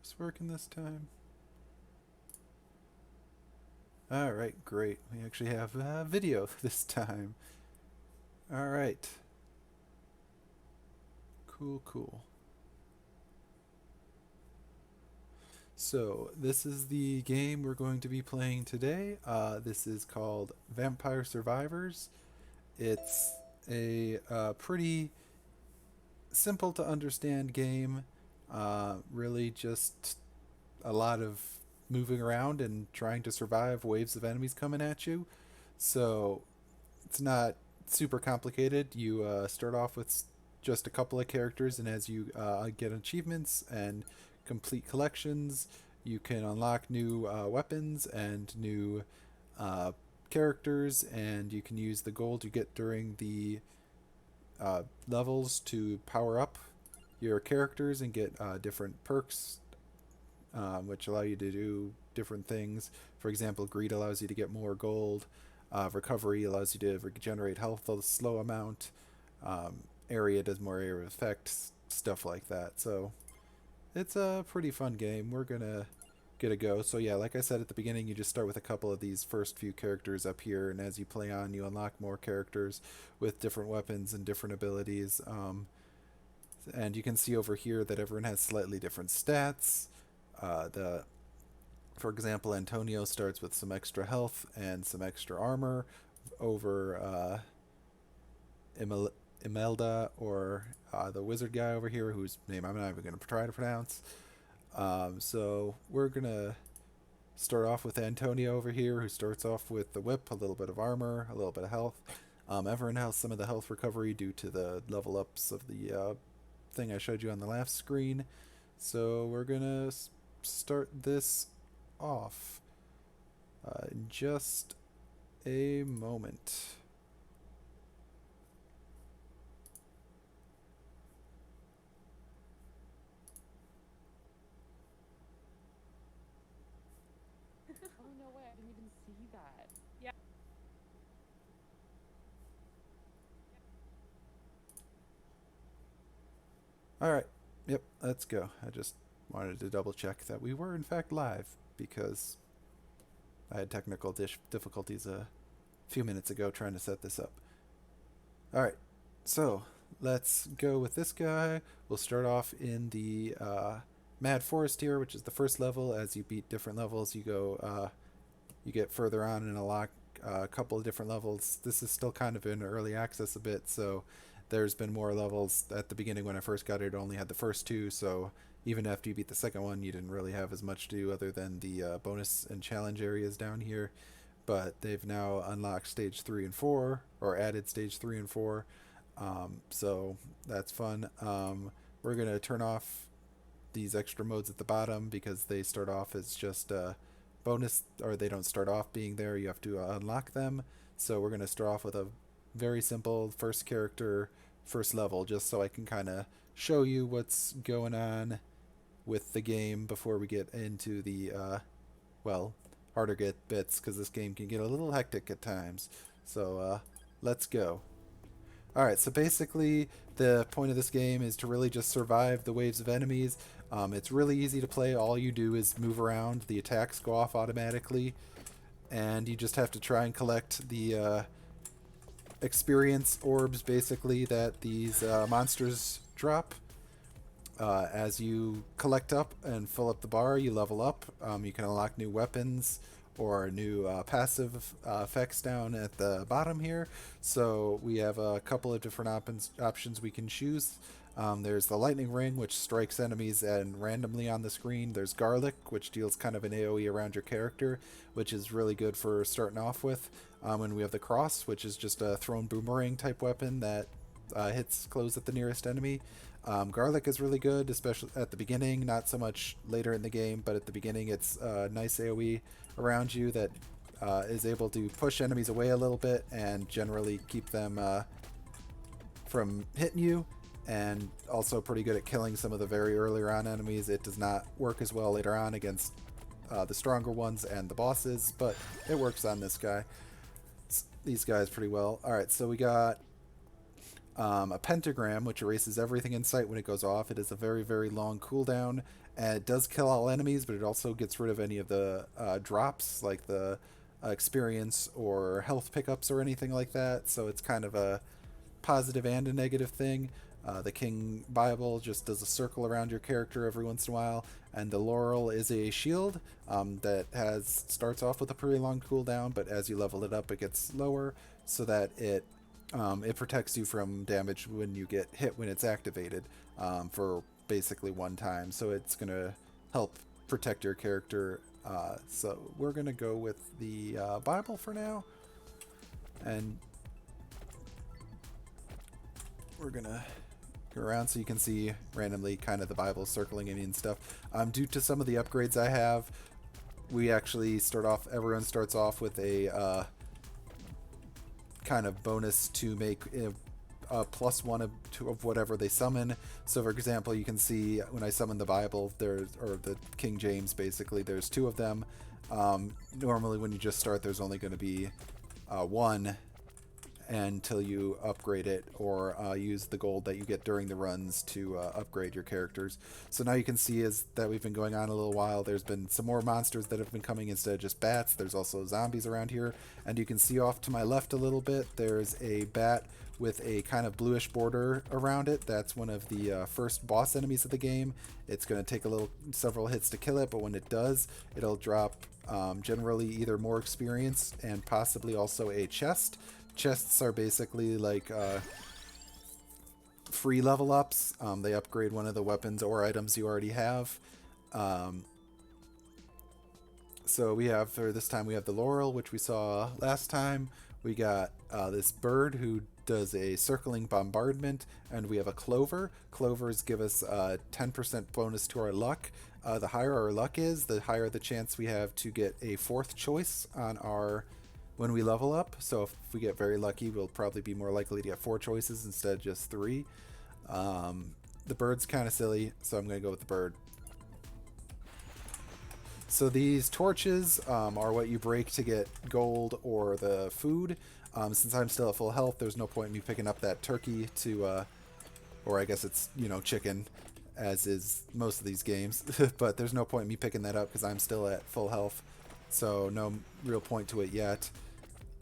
It's working this time. Alright, great. We actually have video this time. Alright. Cool, cool. So, this is the game we're going to be playing today. This is called Vampire Survivors. It's a pretty simple to understand game. Really just a lot of moving around and trying to survive waves of enemies coming at you. So, it's not super complicated. You start off with just a couple of characters, and as you get achievements and complete collections, you can unlock new weapons and new uh, characters, and you can use the gold you get during the levels to power up your characters and get different perks, which allow you to do different things. For example, greed allows you to get more gold. Recovery allows you to regenerate health a slow amount. Area does more area effects, stuff like that. So it's a pretty fun game. We're gonna get a go. So yeah, like I said at the beginning, you just start with a couple of these first few characters up here, and as you play on, you unlock more characters with different weapons and different abilities. And you can see over here that everyone has slightly different stats. For example, Antonio starts with some extra health and some extra armor over Imelda, or the wizard guy over here, whose name I'm not even going to try to pronounce. So we're going to start off with Antonio over here, who starts off with the whip, a little bit of armor, a little bit of health. Everyone has some of the health recovery due to the level ups of the thing I showed you on the last screen. So we're going to start this off in just a moment. Oh, no way. I didn't even see that. Yeah. Alright, yep, let's go. I just wanted to double check that we were in fact live, because I had technical difficulties a few minutes ago trying to set this up. Alright, so let's go with this guy. We'll start off in the Mad Forest here, which is the first level. As you beat different levels, you get further on and unlock a couple of different levels. This is still kind of in early access a bit, so there's been more levels. At the beginning when I first got it, only had the first two, so even after you beat the second one, you didn't really have as much to do other than the bonus and challenge areas down here. But they've now unlocked stage 3 and 4, or added stage 3 and 4, so that's fun. We're going to turn off these extra modes at the bottom because they start off as just bonus, or they don't start off being there. You have to unlock them. So we're going to start off with a very simple first character, first level, just so I can kind of show you what's going on with the game before we get into the, well, harder get bits, because this game can get a little hectic at times. So let's go. Alright, so basically the point of this game is to really just survive the waves of enemies. It's really easy to play. All you do is move around. The attacks go off automatically, and you just have to try and collect the experience orbs, basically, that these monsters drop. As you collect up and fill up the bar, you level up. You can unlock new weapons or new passive effects down at the bottom here. So we have a couple of different options we can choose. There's the lightning ring, which strikes enemies and randomly on the screen. There's garlic, which deals kind of an AoE around your character, which is really good for starting off with. And we have the cross, which is just a thrown boomerang type weapon that hits close at the nearest enemy. Garlic is really good, especially at the beginning, not so much later in the game, but at the beginning it's a nice AoE around you that is able to push enemies away a little bit and generally keep them from hitting you, and also pretty good at killing some of the very earlier on enemies. It does not work as well later on against the stronger ones and the bosses, but it works on this guy. These guys pretty well. Alright, so we got a pentagram, which erases everything in sight when it goes off. It is a very, very long cooldown, And it does kill all enemies, but it also gets rid of any of the drops, like the experience or health pickups or anything like that. So it's kind of a positive and a negative thing. The King Bible just does a circle around your character every once in a while, and the Laurel is a shield that starts off with a pretty long cooldown, but as you level it up, it gets lower, so that it protects you from damage when you get hit when it's activated for basically one time. So it's gonna help protect your character. So we're gonna go with the Bible for now, and we're gonna go around so you can see randomly kind of the Bible circling me and stuff. Due to some of the upgrades I have, we actually everyone starts off with a kind of bonus to make a +1 of whatever they summon. So for example, you can see when I summon the Bible, or the King James, basically there's 2 of them. Normally when you just start, there's only going to be 1 until you upgrade it or use the gold that you get during the runs to upgrade your characters. So now you can see is that we've been going on a little while. There's been some more monsters that have been coming instead of just bats. There's also zombies around here, and you can see off to my left a little bit there's a bat with a kind of bluish border around it. That's one of the first boss enemies of the game. It's going to take several hits to kill it, but when it does, it'll drop generally either more experience and possibly also a chest. Chests are basically like free level ups. They upgrade one of the weapons or items you already have. So we have, for this time, we have the Laurel, which we saw last time. We got this bird who does a circling bombardment, and we have a clover. Clovers give us 10% bonus to our luck. The higher our luck is, the higher the chance we have to get a 4th choice on our when we level up. So if we get very lucky, we'll probably be more likely to get 4 choices instead of just 3. The bird's kind of silly, so I'm going to go with the bird. So these torches are what you break to get gold or the food. Since I'm still at full health, there's no point in me picking up that turkey to, or I guess it's, chicken, as is most of these games. But there's no point in me picking that up because I'm still at full health. So no real point to it yet.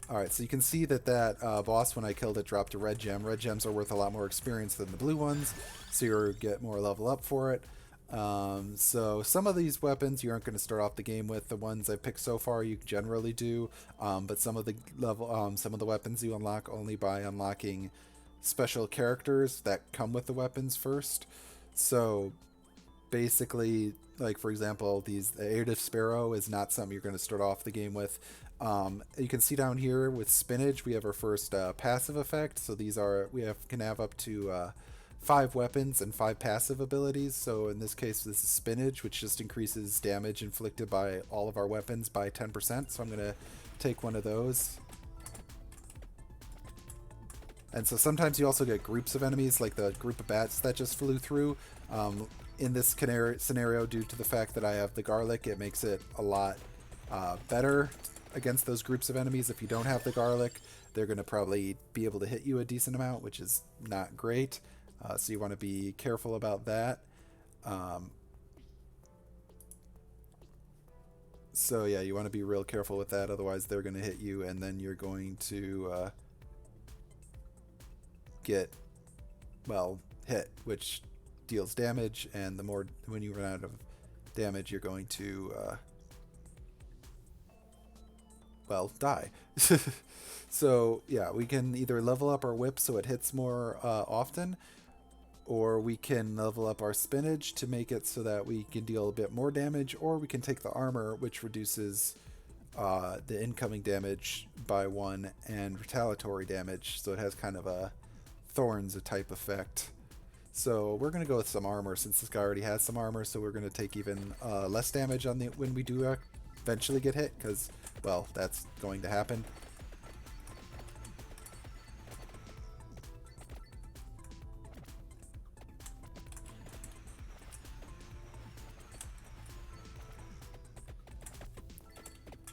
Alright, so you can see that boss, when I killed it, dropped a red gem. Red gems are worth a lot more experience than the blue ones, so you get more level up for it. So some of these weapons you aren't going to start off the game with. The ones I've picked so far you generally do, but some of the weapons you unlock only by unlocking special characters that come with the weapons first. So basically, like for example, the Airdiff Sparrow is not something you're going to start off the game with. You can see down here with Spinach, we have our first passive effect. So these can have up to 5 weapons and 5 passive abilities. So in this case, this is Spinach, which just increases damage inflicted by all of our weapons by 10%. So I'm going to take one of those. And so sometimes you also get groups of enemies, like the group of bats that just flew through. In this scenario, due to the fact that I have the garlic, it makes it a lot better against those groups of enemies. If you don't have the garlic, they're going to probably be able to hit you a decent amount, which is not great. So you want to be careful about that. So yeah, you want to be real careful with that, otherwise they're going to hit you, and then you're going to get, hit, which deals damage, and when you run out of damage, you're going to die. So yeah, we can either level up our whip so it hits more often, or we can level up our Spinach to make it so that we can deal a bit more damage, or we can take the armor, which reduces the incoming damage by 1 and retaliatory damage, so it has kind of a thorns type effect. So we're going to go with some armor since this guy already has some armor, so we're going to take even less damage on when we do eventually get hit, because, that's going to happen.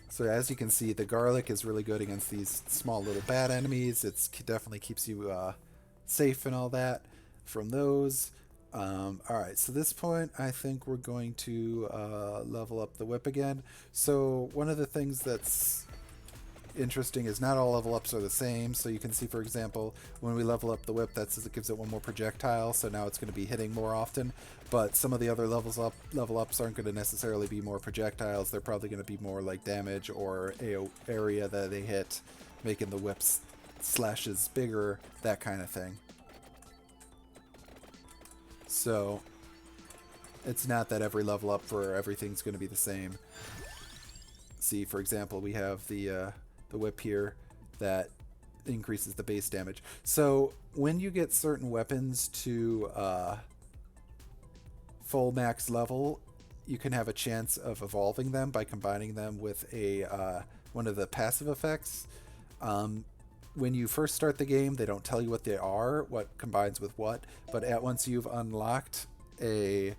So as you can see, the garlic is really good against these small little bad enemies. It definitely keeps you safe and all that from those. Alright, so this point, I think we're going to level up the whip again. So one of the things that's interesting is not all level ups are the same. So you can see, for example, when we level up the whip, it gives it one more projectile, so now it's going to be hitting more often. But some of the other level ups aren't going to necessarily be more projectiles. They're probably going to be more like damage or area that they hit, making the whip's slashes bigger, that kind of thing. So it's not that every level up for everything's going to be the same. See, for example, we have the whip here that increases the base damage. So when you get certain weapons to full max level, you can have a chance of evolving them by combining them with one of the passive effects. When you first start the game, they don't tell you what they are, what combines with what, but once you've unlocked an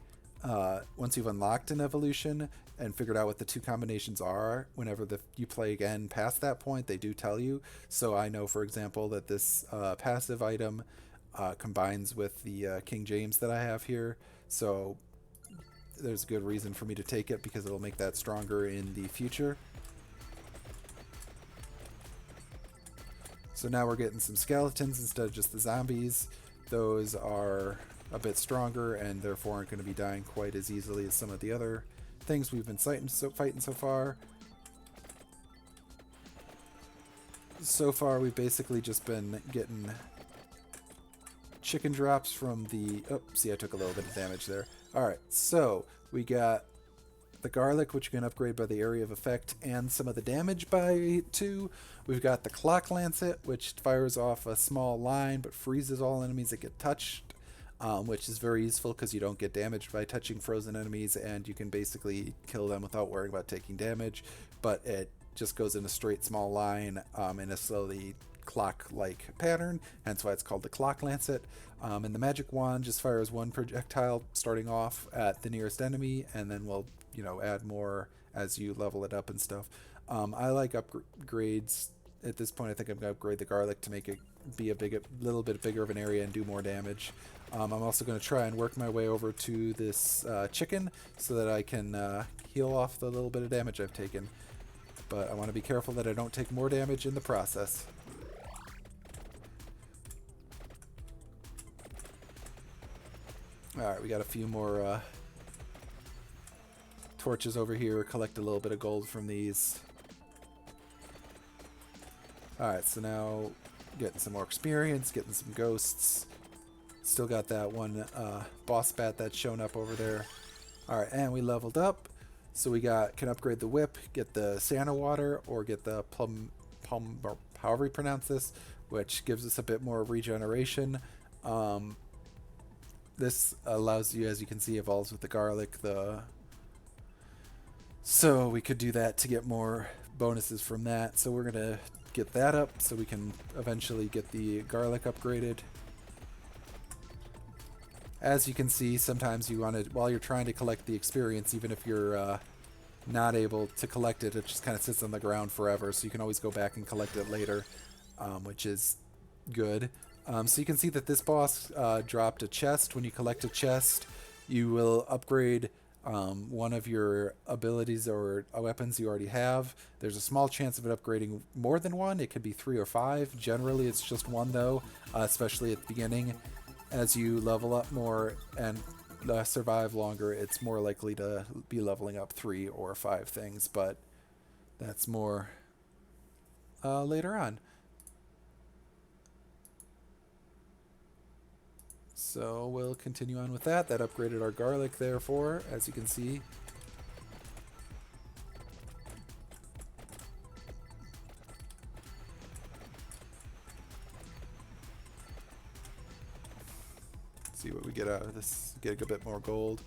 evolution and figured out what the two combinations are, whenever you play again past that point, they do tell you. So I know, for example, that this passive item combines with the King James that I have here, so there's a good reason for me to take it because it'll make that stronger in the future. So now we're getting some skeletons instead of just the zombies. Those are a bit stronger and therefore aren't going to be dying quite as easily as some of the other things we've been fighting so far. So far we've basically just been getting chicken drops from the... Oh, see, I took a little bit of damage there. Alright, so we got the garlic, which you can upgrade by the area of effect and some of the damage by 2. We've got the clock lancet, which fires off a small line but freezes all enemies that get touched, which is very useful because you don't get damaged by touching frozen enemies and you can basically kill them without worrying about taking damage, but it just goes in a straight small line in a slowly clock-like pattern, hence why it's called the clock lancet. And the magic wand just fires one projectile starting off at the nearest enemy, and then will add more as you level it up and stuff. I like upgrades. At this point, I think I'm going to upgrade the garlic to make it be a little bit bigger of an area and do more damage. I'm also going to try and work my way over to this chicken so that I can heal off the little bit of damage I've taken. But I want to be careful that I don't take more damage in the process. Alright, we got a few more torches over here. Collect a little bit of gold from these. Alright, so now getting some more experience, getting some ghosts. Still got that one boss bat that's shown up over there. Alright, and we leveled up. So we can upgrade the whip, get the Santa water, or get the plum, or however you pronounce this, which gives us a bit more regeneration. This allows you, as you can see, evolves with the garlic. So we could do that to get more bonuses from that. So we're going to get that up so we can eventually get the garlic upgraded. As you can see, sometimes you want to, while you're trying to collect the experience, even if you're not able to collect it, it just kind of sits on the ground forever. So you can always go back and collect it later, which is good. So you can see that this boss dropped a chest. When you collect a chest, you will upgrade one of your abilities or weapons you already have. There's a small chance of it upgrading more than one. It could be 3 or 5. Generally, it's just 1 though, especially at the beginning. As you level up more and survive longer, it's more likely to be leveling up 3 or 5 things, but that's more later on. So we'll continue on with that. That upgraded our garlic, therefore, as you can see. See what we get out of this. Get a bit more gold.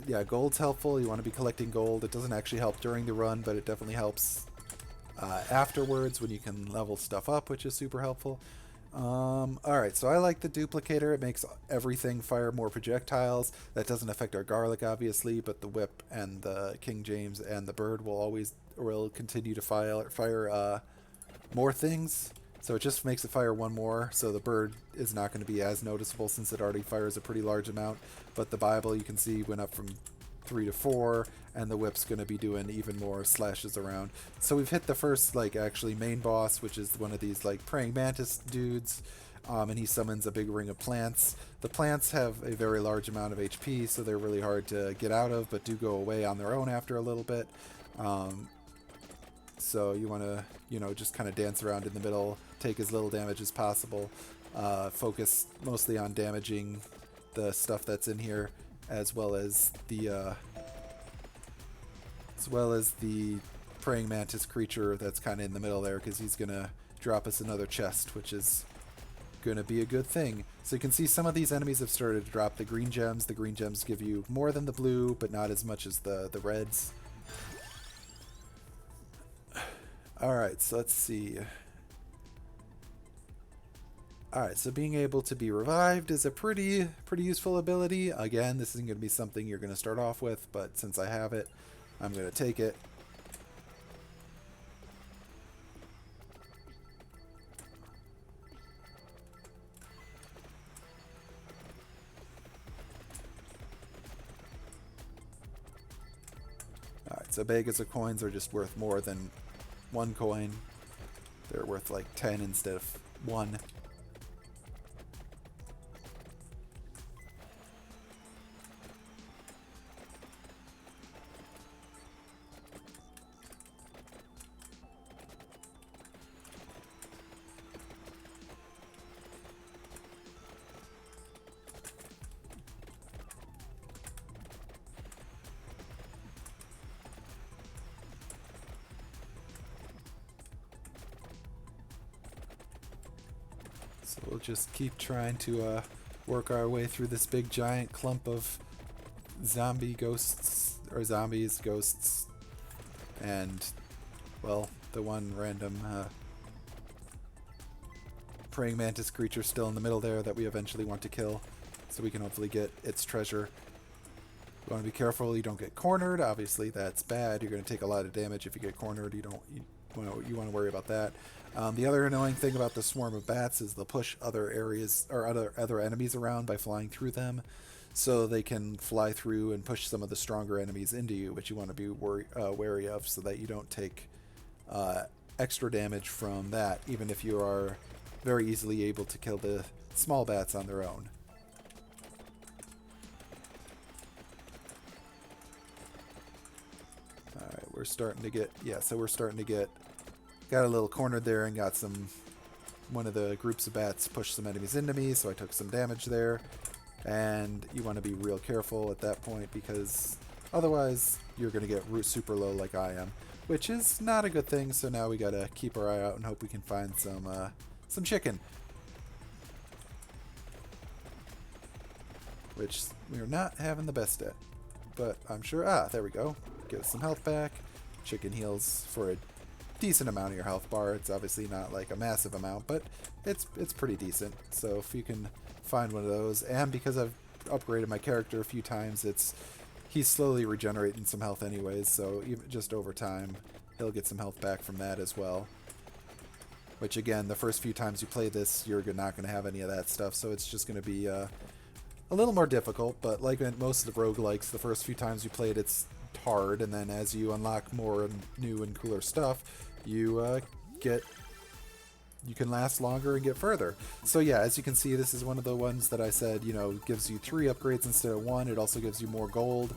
Yeah, gold's helpful. You want to be collecting gold. It doesn't actually help during the run, but it definitely helps afterwards when you can level stuff up, which is super helpful. Alright, so I like the duplicator. It makes everything fire more projectiles. That doesn't affect our garlic, obviously, but the whip and the King James and the bird will continue to fire more things. So it just makes it fire one more, so the bird is not going to be as noticeable since it already fires a pretty large amount. But the Bible, you can see, went up from 3 to 4, and the whip's going to be doing even more slashes around. So we've hit the first, like, actually main boss, which is one of these, like, praying mantis dudes, and he summons a big ring of plants. The plants have a very large amount of HP, so they're really hard to get out of, but do go away on their own after a little bit. So you want to, you know, just kind of dance around in the middle, take as little damage as possible, focus mostly on damaging the stuff that's in here, as well as the praying mantis creature that's kind of in the middle there, because he's gonna drop us another chest, which is gonna be a good thing. So you can see some of these enemies have started to drop the green gems. The green gems give you more than the blue, but not as much as the reds. Alright, so let's see. Alright, so being able to be revived is a pretty useful ability. Again, this isn't going to be something you're going to start off with, but since I have it, I'm going to take it. Alright, so Begas of coins are just worth more than 1 coin. They're worth like 10 instead of 1. So we'll just keep trying to work our way through this big giant clump of zombie ghosts, or zombies, ghosts, and, well, the one random praying mantis creature still in the middle there that we eventually want to kill, so we can hopefully get its treasure. You want to be careful you don't get cornered. Obviously that's bad. You're going to take a lot of damage if you get cornered. You want to worry about that. The other annoying thing about the swarm of bats is they'll push other areas or other enemies around by flying through them, so they can fly through and push some of the stronger enemies into you, which you want to be wary of, so that you don't take extra damage from that, even if you are very easily able to kill the small bats on their own. Alright, we're starting to get, got a little cornered there and got one of the groups of bats pushed some enemies into me, so I took some damage there. And you want to be real careful at that point, because otherwise you're going to get super low like I am, which is not a good thing. So now we got to keep our eye out and hope we can find some chicken, which we're not having the best at, but I'm sure, there we go. Get us some health back. Chicken heals for a decent amount of your health bar. It's obviously not like a massive amount, but it's pretty decent. So if you can find one of those, and because I've upgraded my character a few times, he's slowly regenerating some health anyways, so even just over time he'll get some health back from that as well, which again, the first few times you play this, you're not going to have any of that stuff, so it's just going to be a little more difficult. But like in most of the roguelikes, the first few times you play it, it's hard, and then as you unlock more new and cooler stuff, you can last longer and get further. So yeah, as you can see, this is one of the ones that I said, gives you 3 upgrades instead of 1. It also gives you more gold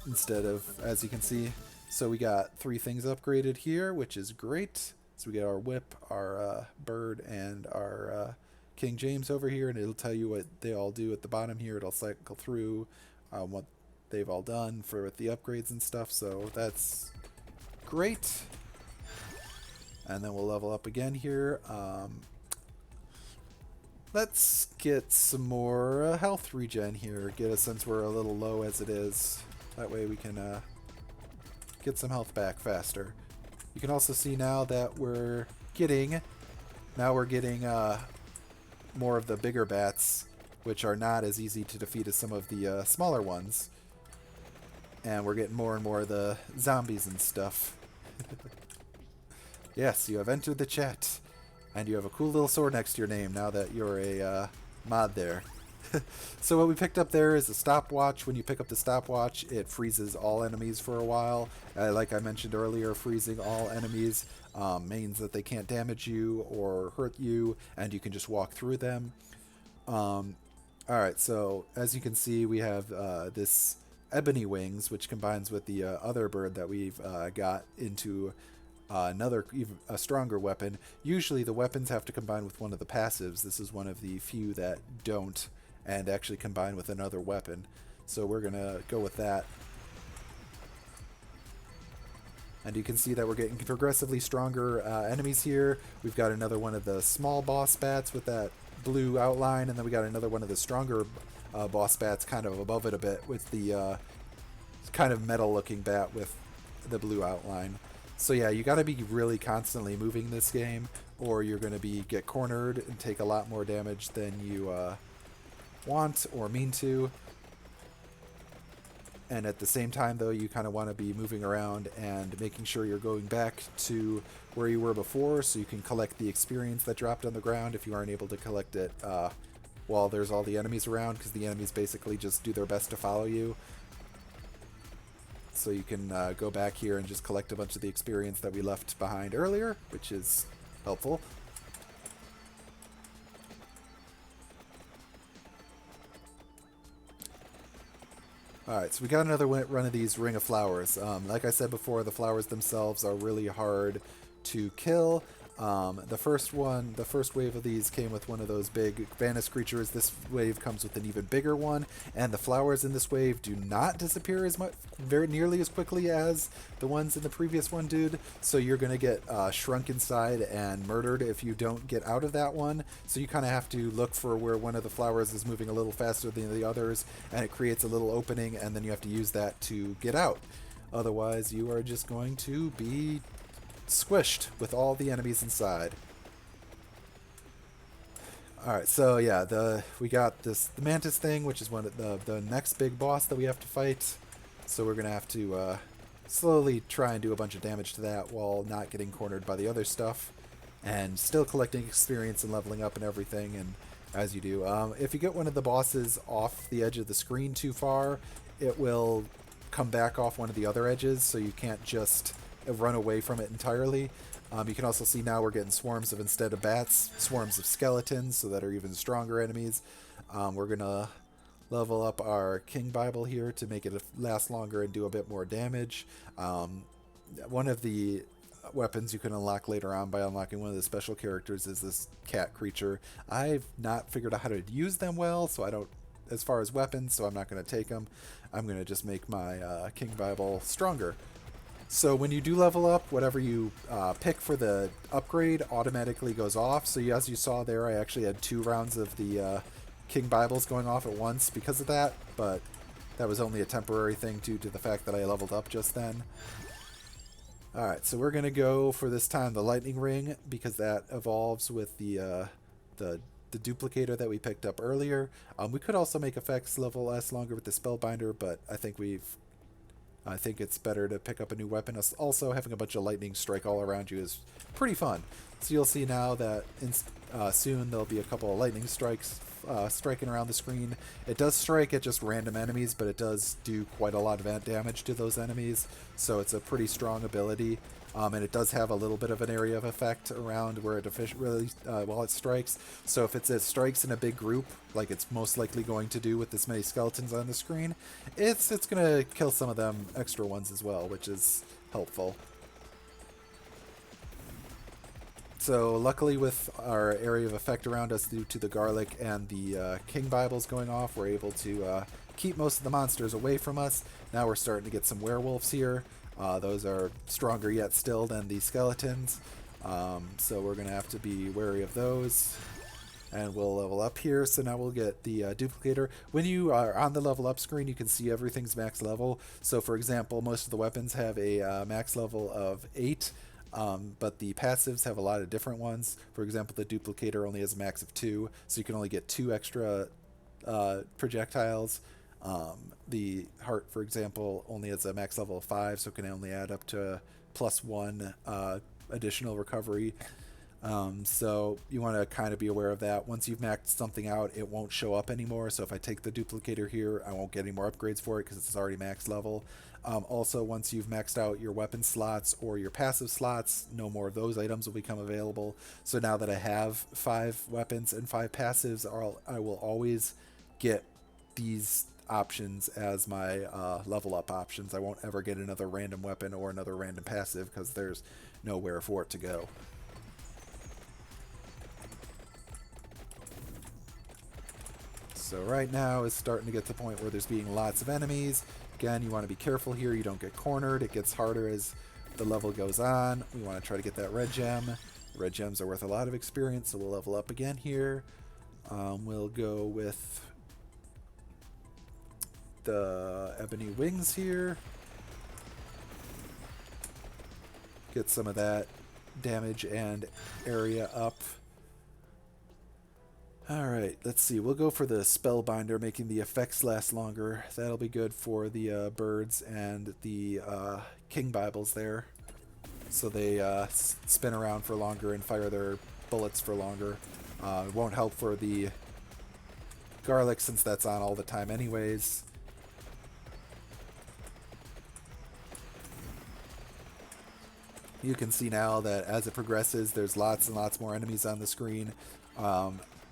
instead of, as you can see. So we got 3 things upgraded here, which is great. So we get our whip, our bird, and our King James over here, and it'll tell you what they all do at the bottom here. It'll cycle through what they've all done for the upgrades and stuff, so that's great. And then we'll level up again here. Let's get some more health regen here, since we're a little low as it is. That way we can get some health back faster. You can also see now that we're getting more of the bigger bats, which are not as easy to defeat as some of the smaller ones. And we're getting more and more of the zombies and stuff. Yes, you have entered the chat. And you have a cool little sword next to your name now that you're a mod there. So what we picked up there is a stopwatch. When you pick up the stopwatch, it freezes all enemies for a while. Like I mentioned earlier, freezing all enemies means that they can't damage you or hurt you, and you can just walk through them. Alright, so as you can see, we have this Ebony Wings, which combines with the other bird that we've got into another, even a stronger weapon. Usually the weapons have to combine with one of the passives. This is one of the few that don't, and actually combine with another weapon. So we're going to go with that. And you can see that we're getting progressively stronger enemies here. We've got another one of the small boss bats with that blue outline, and then we got another one of the stronger boss bats kind of above it a bit with the kind of metal looking bat with the blue outline. So yeah, you got to be really constantly moving this game, or you're going to get cornered and take a lot more damage than you want or mean to. And at the same time, though, you kind of want to be moving around and making sure you're going back to where you were before, so you can collect the experience that dropped on the ground if you aren't able to collect it while there's all the enemies around, because the enemies basically just do their best to follow you. So you can go back here and just collect a bunch of the experience that we left behind earlier, which is helpful. Alright, so we got another run of these Ring of Flowers. Like I said before, the flowers themselves are really hard to kill. The first wave of these came with one of those big Vanis creatures. This wave comes with an even bigger one, and the flowers in this wave do not disappear as much, very nearly as quickly as the ones in the previous one did. So you're going to get shrunk inside and murdered if you don't get out of that one. So you kind of have to look for where one of the flowers is moving a little faster than the others, and it creates a little opening, and then you have to use that to get out. Otherwise, you are just going to be squished with all the enemies inside. Alright, so yeah, we got the Mantis thing, which is one of the next big boss that we have to fight. So we're going to have to slowly try and do a bunch of damage to that while not getting cornered by the other stuff, and still collecting experience and leveling up and everything, and as you do. If you get one of the bosses off the edge of the screen too far, it will come back off one of the other edges, so you can't just run away from it entirely. You can also see now we're getting swarms of, instead of bats, swarms of skeletons, so that are even stronger enemies. We're gonna level up our King Bible here to make it last longer and do a bit more damage. One of the weapons you can unlock later on by unlocking one of the special characters is this cat creature. I've not figured out how to use them well, so I don't, as far as weapons, so I'm not going to take them. I'm going to just make my King Bible stronger. So when you do level up, whatever you pick for the upgrade automatically goes off. So as you saw there, I actually had 2 rounds of the King Bibles going off at once because of that, but that was only a temporary thing due to the fact that I leveled up just then. Alright, so we're going to go for this time the Lightning Ring, because that evolves with the duplicator that we picked up earlier. We could also make effects level last longer with the Spellbinder, but I think it's better to pick up a new weapon. Also, having a bunch of lightning strike all around you is pretty fun. So you'll see now that soon there'll be a couple of lightning strikes striking around the screen. It does strike at just random enemies, but it does do quite a lot of damage to those enemies. So it's a pretty strong ability. And it does have a little bit of an area of effect around where it really while it strikes. So if it strikes in a big group, like it's most likely going to do with this many skeletons on the screen, it's going to kill some of them extra ones as well, which is helpful. So luckily with our area of effect around us due to the garlic and the King Bibles going off, we're able to keep most of the monsters away from us. Now we're starting to get some werewolves here. Those are stronger yet still than the skeletons. So we're going to have to be wary of those. And we'll level up here. So now we'll get the duplicator. When you are on the level up screen, you can see everything's max level. So for example, most of the weapons have a max level of 8. But the passives have a lot of different ones. For example, the duplicator only has a max of 2, so you can only get 2 extra projectiles. The heart, for example, only has a max level of 5, so it can only add up to +1 additional recovery. So you want to kind of be aware of that. Once you've maxed something out, it won't show up anymore. So if I take the duplicator here, I won't get any more upgrades for it because it's already max level. Also, once you've maxed out your weapon slots or your passive slots, no more of those items will become available. So now that I have 5 weapons and 5 passives, I will always get these options as my level up options. I won't ever get another random weapon or another random passive because there's nowhere for it to go. So right now it's starting to get to the point where there's being lots of enemies. Again, you want to be careful here. You don't get cornered. It gets harder as the level goes on. We want to try to get that red gem. Red gems are worth a lot of experience, so we'll level up again here. We'll go with the ebony wings here. Get some of that damage and area up. Alright, let's see. We'll go for the Spellbinder, making the effects last longer. That'll be good for the birds and the King Bibles there. So they spin around for longer and fire their bullets for longer. It won't help for the garlic since that's on all the time anyways. You can see now that as it progresses, there's lots and lots more enemies on the screen.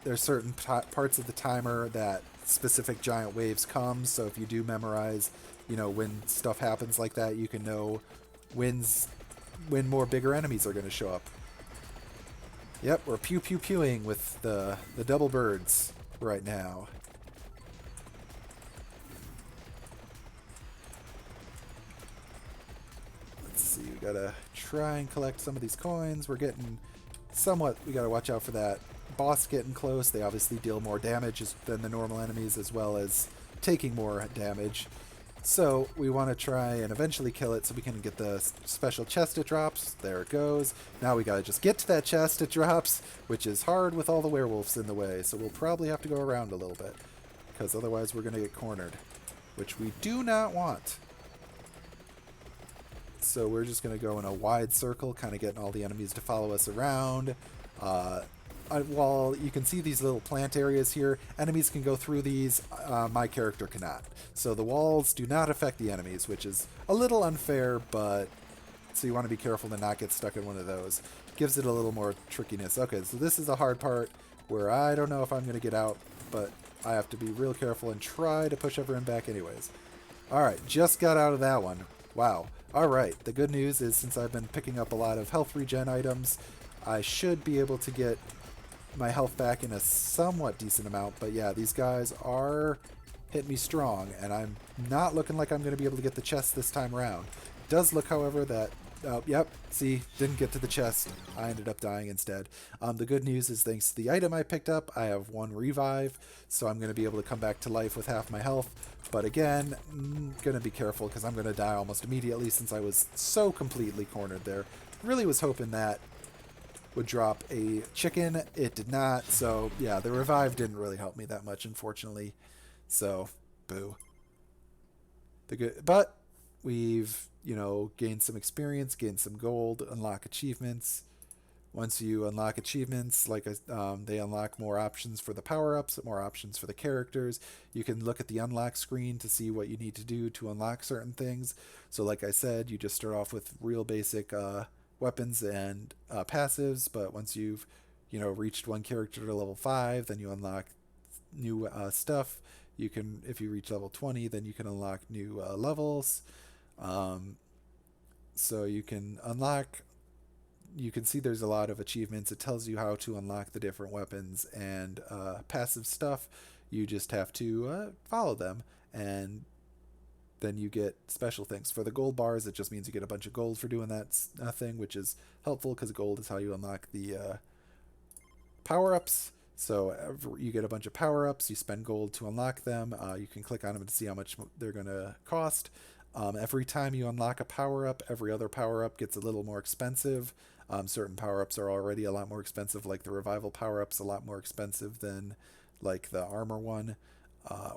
There's certain parts of the timer that specific giant waves come, so if you do memorize, when stuff happens like that, you can know when more bigger enemies are going to show up. Yep, we're pew-pew-pewing with the double birds right now. Let's see, we gotta try and collect some of these coins. We're getting we gotta watch out for that boss getting close. They obviously deal more damage than the normal enemies, as well as taking more damage. So we want to try and eventually kill it so we can get the special chest it drops. There it goes. Now we gotta just get to that chest it drops, which is hard with all the werewolves in the way. So we'll probably have to go around a little bit, because otherwise we're gonna get cornered, which we do not want. So we're just gonna go in a wide circle, kind of getting all the enemies to follow us around. While you can see these little plant areas here, enemies can go through these. My character cannot. So the walls do not affect the enemies, which is a little unfair, but so you want to be careful to not get stuck in one of those. Gives it a little more trickiness. Okay, so this is a hard part where I don't know if I'm going to get out, but I have to be real careful and try to push everyone back anyways. Alright, just got out of that one. Wow. Alright, the good news is since I've been picking up a lot of health regen items, I should be able to get my health back in a somewhat decent amount. But yeah, these guys are hitting me strong, and I'm not looking like I'm going to be able to get the chest this time around. It does look, however, that yep, see, didn't get to the chest. I ended up dying instead. The good news is thanks to the item I picked up, I have 1 revive, so I'm going to be able to come back to life with half my health. But again, going to be careful because I'm going to die almost immediately since I was so completely cornered there. Really was hoping that would drop a chicken. It did not. So yeah, the revive didn't really help me that much, unfortunately. So boo. But we've gained some experience, gained some gold, unlock achievements. Once you unlock achievements, they unlock more options for the power-ups, more options for the characters. You can look at the unlock screen to see what you need to do to unlock certain things. So like I said, you just start off with real basic weapons and passives, but once you've reached one character to level 5, then you unlock new stuff. You can, if you reach level 20, then you can unlock new levels. So you can see there's a lot of achievements. It tells you how to unlock the different weapons and passive stuff. You just have to follow them, and then you get special things. For the gold bars, it just means you get a bunch of gold for doing that thing, which is helpful because gold is how you unlock the power-ups. So you get a bunch of power-ups, you spend gold to unlock them. You can click on them to see how much they're going to cost. Every time you unlock a power-up, every other power-up gets a little more expensive. Certain power-ups are already a lot more expensive, like the revival power-up's a lot more expensive than like the armor one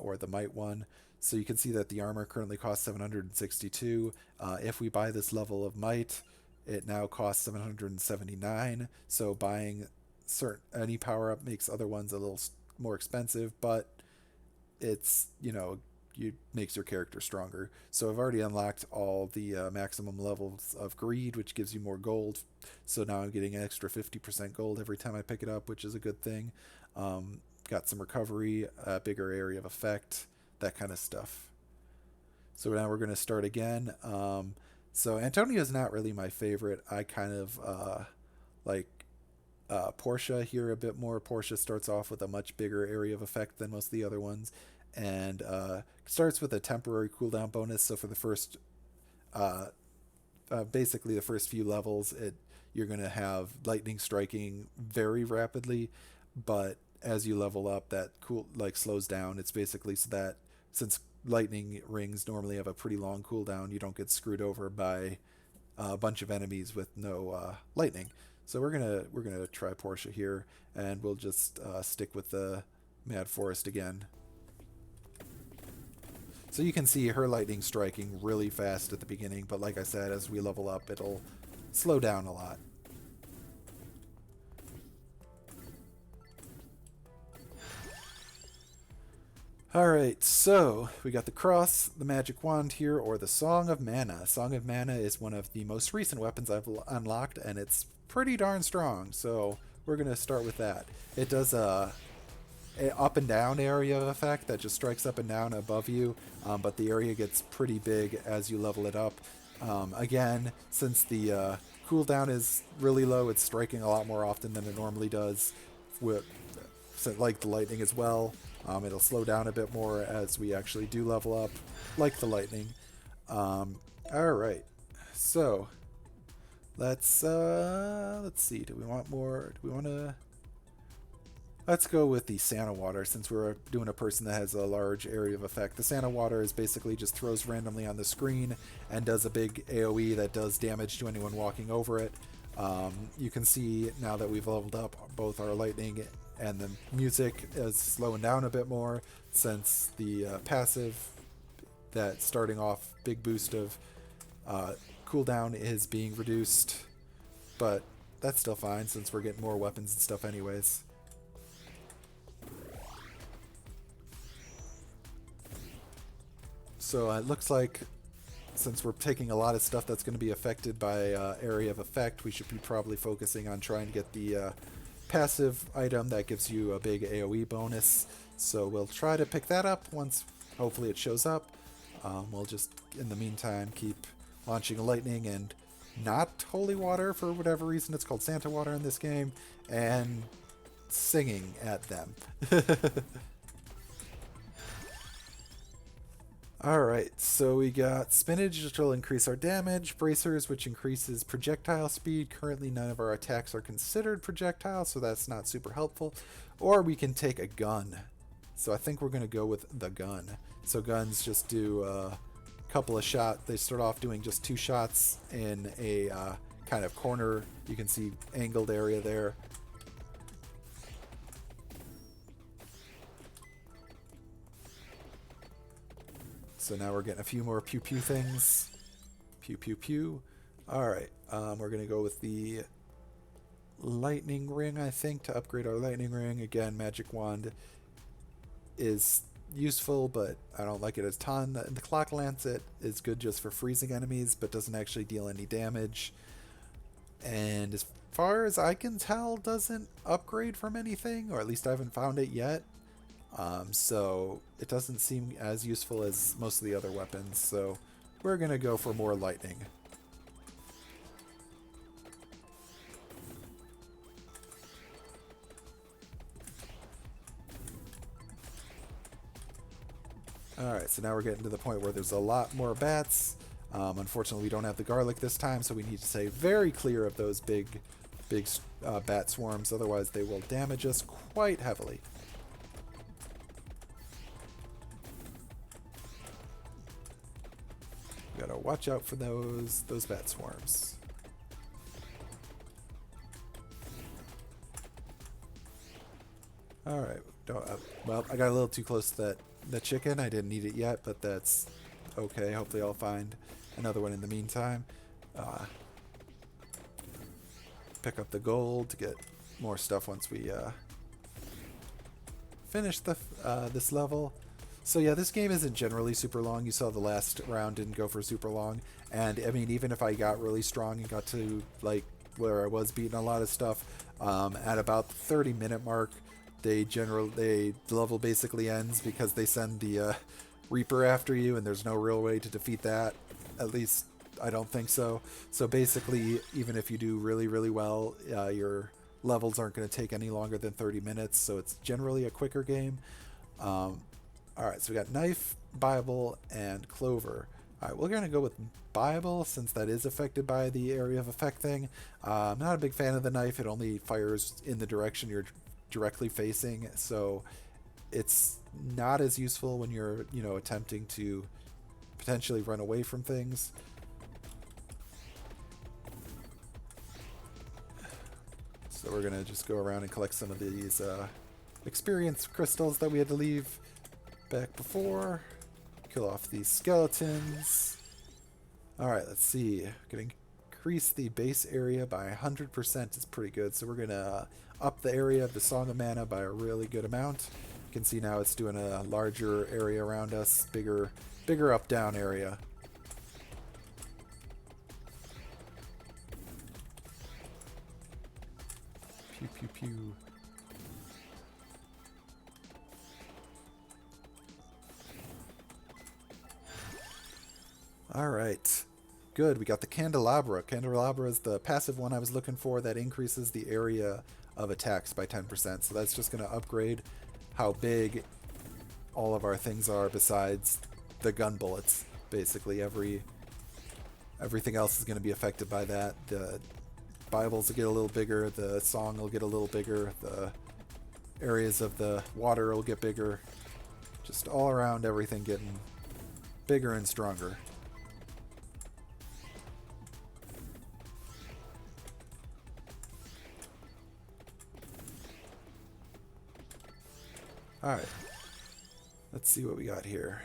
or the might one. So you can see that the armor currently costs 762. If we buy this level of might, it now costs 779. So buying any power up makes other ones a little more expensive, but it's, you know, you makes your character stronger. So I've already unlocked all the maximum levels of greed, which gives you more gold. So now I'm getting an extra 50% gold every time I pick it up, which is a good thing. Got some recovery, a bigger area of effect, that kind of stuff. So now we're going to start again. So Antonio is not really my favorite. I kind of like Portia here a bit more. Portia starts off with a much bigger area of effect than most of the other ones, and starts with a temporary cooldown bonus. So for the first, basically the first few levels, you're going to have lightning striking very rapidly, but as you level up, that slows down. It's basically so that since lightning rings normally have a pretty long cooldown, you don't get screwed over by a bunch of enemies with no lightning. So we're gonna try Portia here, and we'll just stick with the Mad Forest again. So you can see her lightning striking really fast at the beginning, but like I said, as we level up, it'll slow down a lot. Alright, so we got the cross, the magic wand here, or the Song of Mana. Song of Mana is one of the most recent weapons I've unlocked, and it's pretty darn strong, so we're going to start with that. It does a up and down area effect that just strikes up and down above you, but the area gets pretty big as you level it up. Again, since the cooldown is really low, it's striking a lot more often than it normally does, like the lightning as well. It'll slow down a bit more as we actually do level up, like the lightning. Alright, so let's see, do we want more? Do we want to... Let's go with the Santa Water, since we're doing a person that has a large area of effect. The Santa Water is basically just throws randomly on the screen and does a big AoE that does damage to anyone walking over it. You can see now that we've leveled up both our lightning and the music is slowing down a bit more, since the passive, that starting off big boost of cooldown, is being reduced, but that's still fine since we're getting more weapons and stuff anyways. So it looks like since we're taking a lot of stuff that's going to be affected by area of effect, we should be probably focusing on trying to get the passive item that gives you a big AoE bonus. So we'll try to pick that up once hopefully it shows up. We'll just in the meantime keep launching lightning and not holy water, for whatever reason it's called Santa Water in this game, and singing at them. Alright, so we got spinach, which will increase our damage, bracers, which increases projectile speed. Currently none of our attacks are considered projectile, so that's not super helpful. Or we can take a gun. So I think we're going to go with the gun. So guns just do a couple of shots. They start off doing just 2 shots in a kind of corner. You can see angled area there. So now we're getting a few more pew pew things. Pew pew pew. Alright, we're going to go with the lightning ring, I think, to upgrade our lightning ring. Again, magic wand is useful, but I don't like it a ton. The clock lancet is good just for freezing enemies, but doesn't actually deal any damage. And as far as I can tell, doesn't upgrade from anything, or at least I haven't found it yet. So it doesn't seem as useful as most of the other weapons, so we're going to go for more lightning. Alright, so now we're getting to the point where there's a lot more bats. Unfortunately, we don't have the garlic this time, so we need to stay very clear of those big bat swarms, otherwise they will damage us quite heavily. Gotta watch out for those bat swarms. Alright, well, I got a little too close to that chicken. I didn't need it yet, but that's okay. Hopefully I'll find another one in the meantime. pick up the gold to get more stuff once we finish this level. So yeah, this game isn't generally super long. You saw the last round didn't go for super long, and I mean, even if I got really strong and got to like where I was beating a lot of stuff, at about the 30-minute mark, the level basically ends because they send the Reaper after you, and there's no real way to defeat that. At least I don't think so. So basically, even if you do really, really well, your levels aren't going to take any longer than 30 minutes, so it's generally a quicker game. Alright, so we got Knife, Bible, and Clover. Alright, we're going to go with Bible since that is affected by the area of effect thing. I'm not a big fan of the Knife. It only fires in the direction you're directly facing, so it's not as useful when you're, you know, attempting to potentially run away from things. So we're going to just go around and collect some of these experience crystals that we had to leave back before. Kill off these skeletons. Alright, let's see. Gonna increase the base area by 100% is pretty good. So we're gonna up the area of the Song of Mana by a really good amount. You can see now it's doing a larger area around us, bigger up down area. Pew pew pew. Alright, good. We got the Candelabra. Candelabra is the passive one I was looking for that increases the area of attacks by 10%. So that's just going to upgrade how big all of our things are besides the gun bullets. Basically, everything else is going to be affected by that. The Bibles will get a little bigger, the song will get a little bigger, the areas of the water will get bigger. Just all around everything getting bigger and stronger. Alright, let's see what we got here.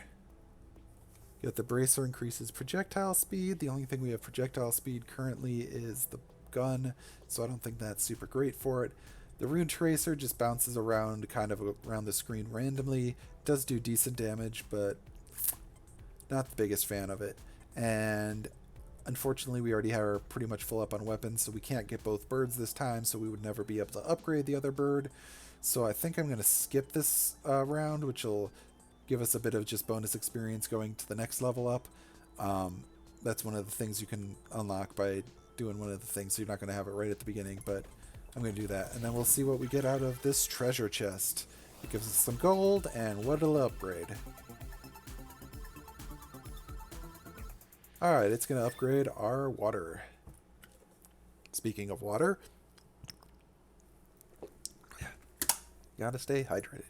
Got the Bracer increases projectile speed. The only thing we have projectile speed currently is the gun, so I don't think that's super great for it. The Rune Tracer just bounces around kind of around the screen randomly. Does do decent damage, but not the biggest fan of it. And unfortunately, we already are pretty much full up on weapons, so we can't get both birds this time, so we would never be able to upgrade the other bird. So I think I'm going to skip this round, which will give us a bit of just bonus experience going to the next level up. That's one of the things you can unlock by doing one of the things, so you're not going to have it right at the beginning, but I'm going to do that. And then we'll see what we get out of this treasure chest. It gives us some gold, and what it'll upgrade. Alright, it's going to upgrade our water. Speaking of water, gotta stay hydrated.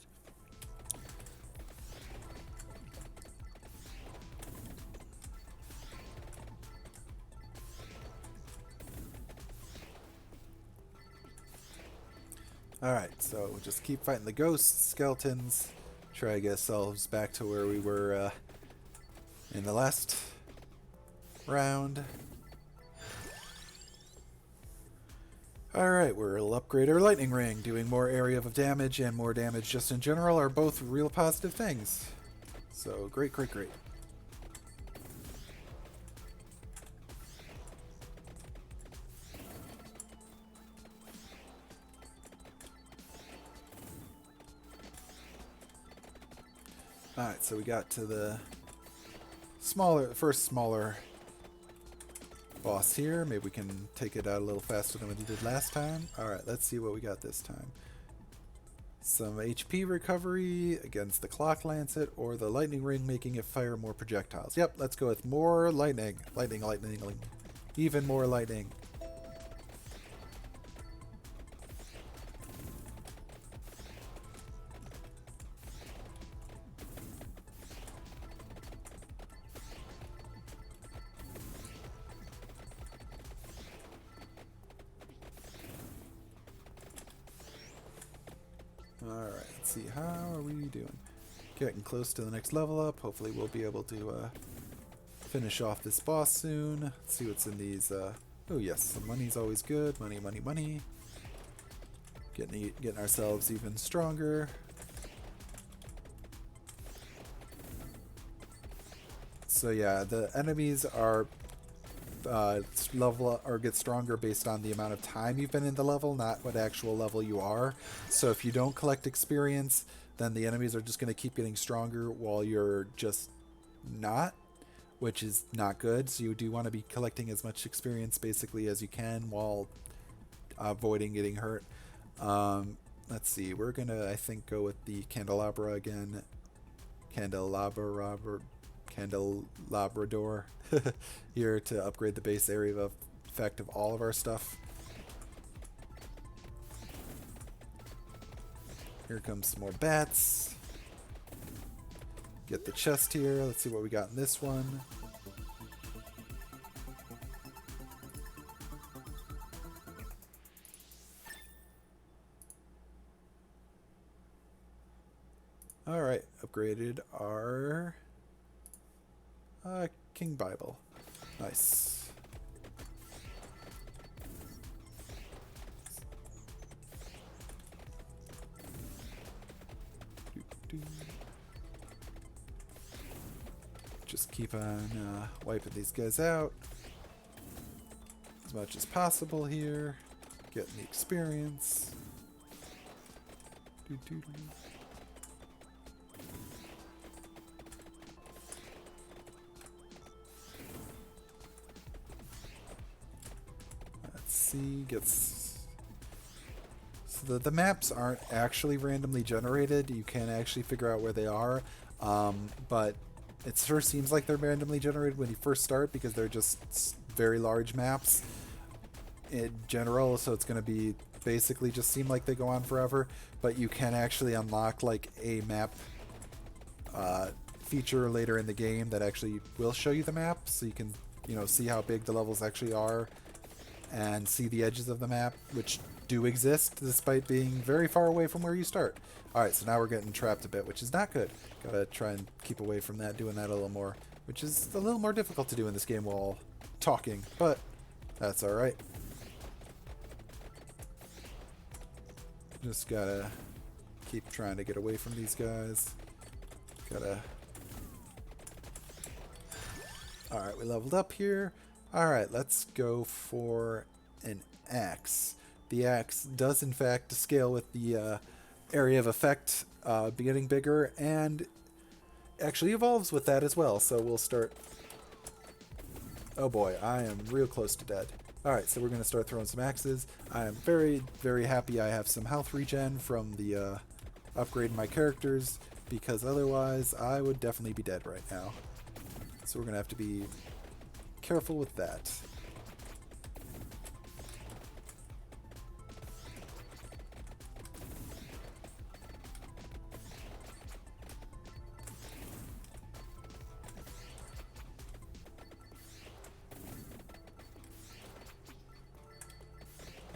Alright, so we'll just keep fighting the ghosts, skeletons, try to get ourselves back to where we were in the last round. Alright, we'll upgrade our lightning ring. Doing more area of damage and more damage just in general are both real positive things. So great, great, great. Alright, so we got to the first smaller boss here. Maybe we can take it out a little faster than we did last time. Alright, let's see what we got this time. Some HP recovery against the Clock Lancet or the Lightning Ring, making it fire more projectiles. Yep, let's go with more lightning. Lightning, lightning, lightning. Even more lightning. Alright, let's see, how are we doing? Getting close to the next level up. Hopefully we'll be able to finish off this boss soon. Let's see what's in these Oh yes, some money's always good. Money, money, money. Getting ourselves even stronger. So yeah, the enemies are level or get stronger based on the amount of time you've been in the level, not what actual level you are. So if you don't collect experience, then the enemies are just going to keep getting stronger while you're just not, which is not good. So you do want to be collecting as much experience basically as you can while avoiding getting hurt. Let's see, we're gonna, I think, go with the candelabra again. Candelabrador here to upgrade the base area of effect of all of our stuff. Here comes some more bats. Get the chest here. Let's see what we got in this one. Alright, upgraded our King Bible. Nice. Just keep on wiping these guys out as much as possible here. Getting the experience. Let's see, so the maps aren't actually randomly generated. You can actually figure out where they are, but it sure seems like they're randomly generated when you first start because they're just very large maps in general, so it's going to be basically just seem like they go on forever, but you can actually unlock like a map feature later in the game that actually will show you the map, so you can, you know, see how big the levels actually are and see the edges of the map, which do exist despite being very far away from where you start. Alright, so now we're getting trapped a bit, which is not good. Gotta try and keep away from that, doing that a little more, which is a little more difficult to do in this game while talking, but that's alright. Just gotta keep trying to get away from these guys. Alright, we leveled up here. Alright, let's go for an axe. The axe does in fact scale with the area of effect getting bigger, and actually evolves with that as well. So we'll start... Oh boy, I am real close to dead. Alright, so we're going to start throwing some axes. I am very, very happy I have some health regen from the upgrade in my characters, because otherwise I would definitely be dead right now. So we're going to have to be careful with that.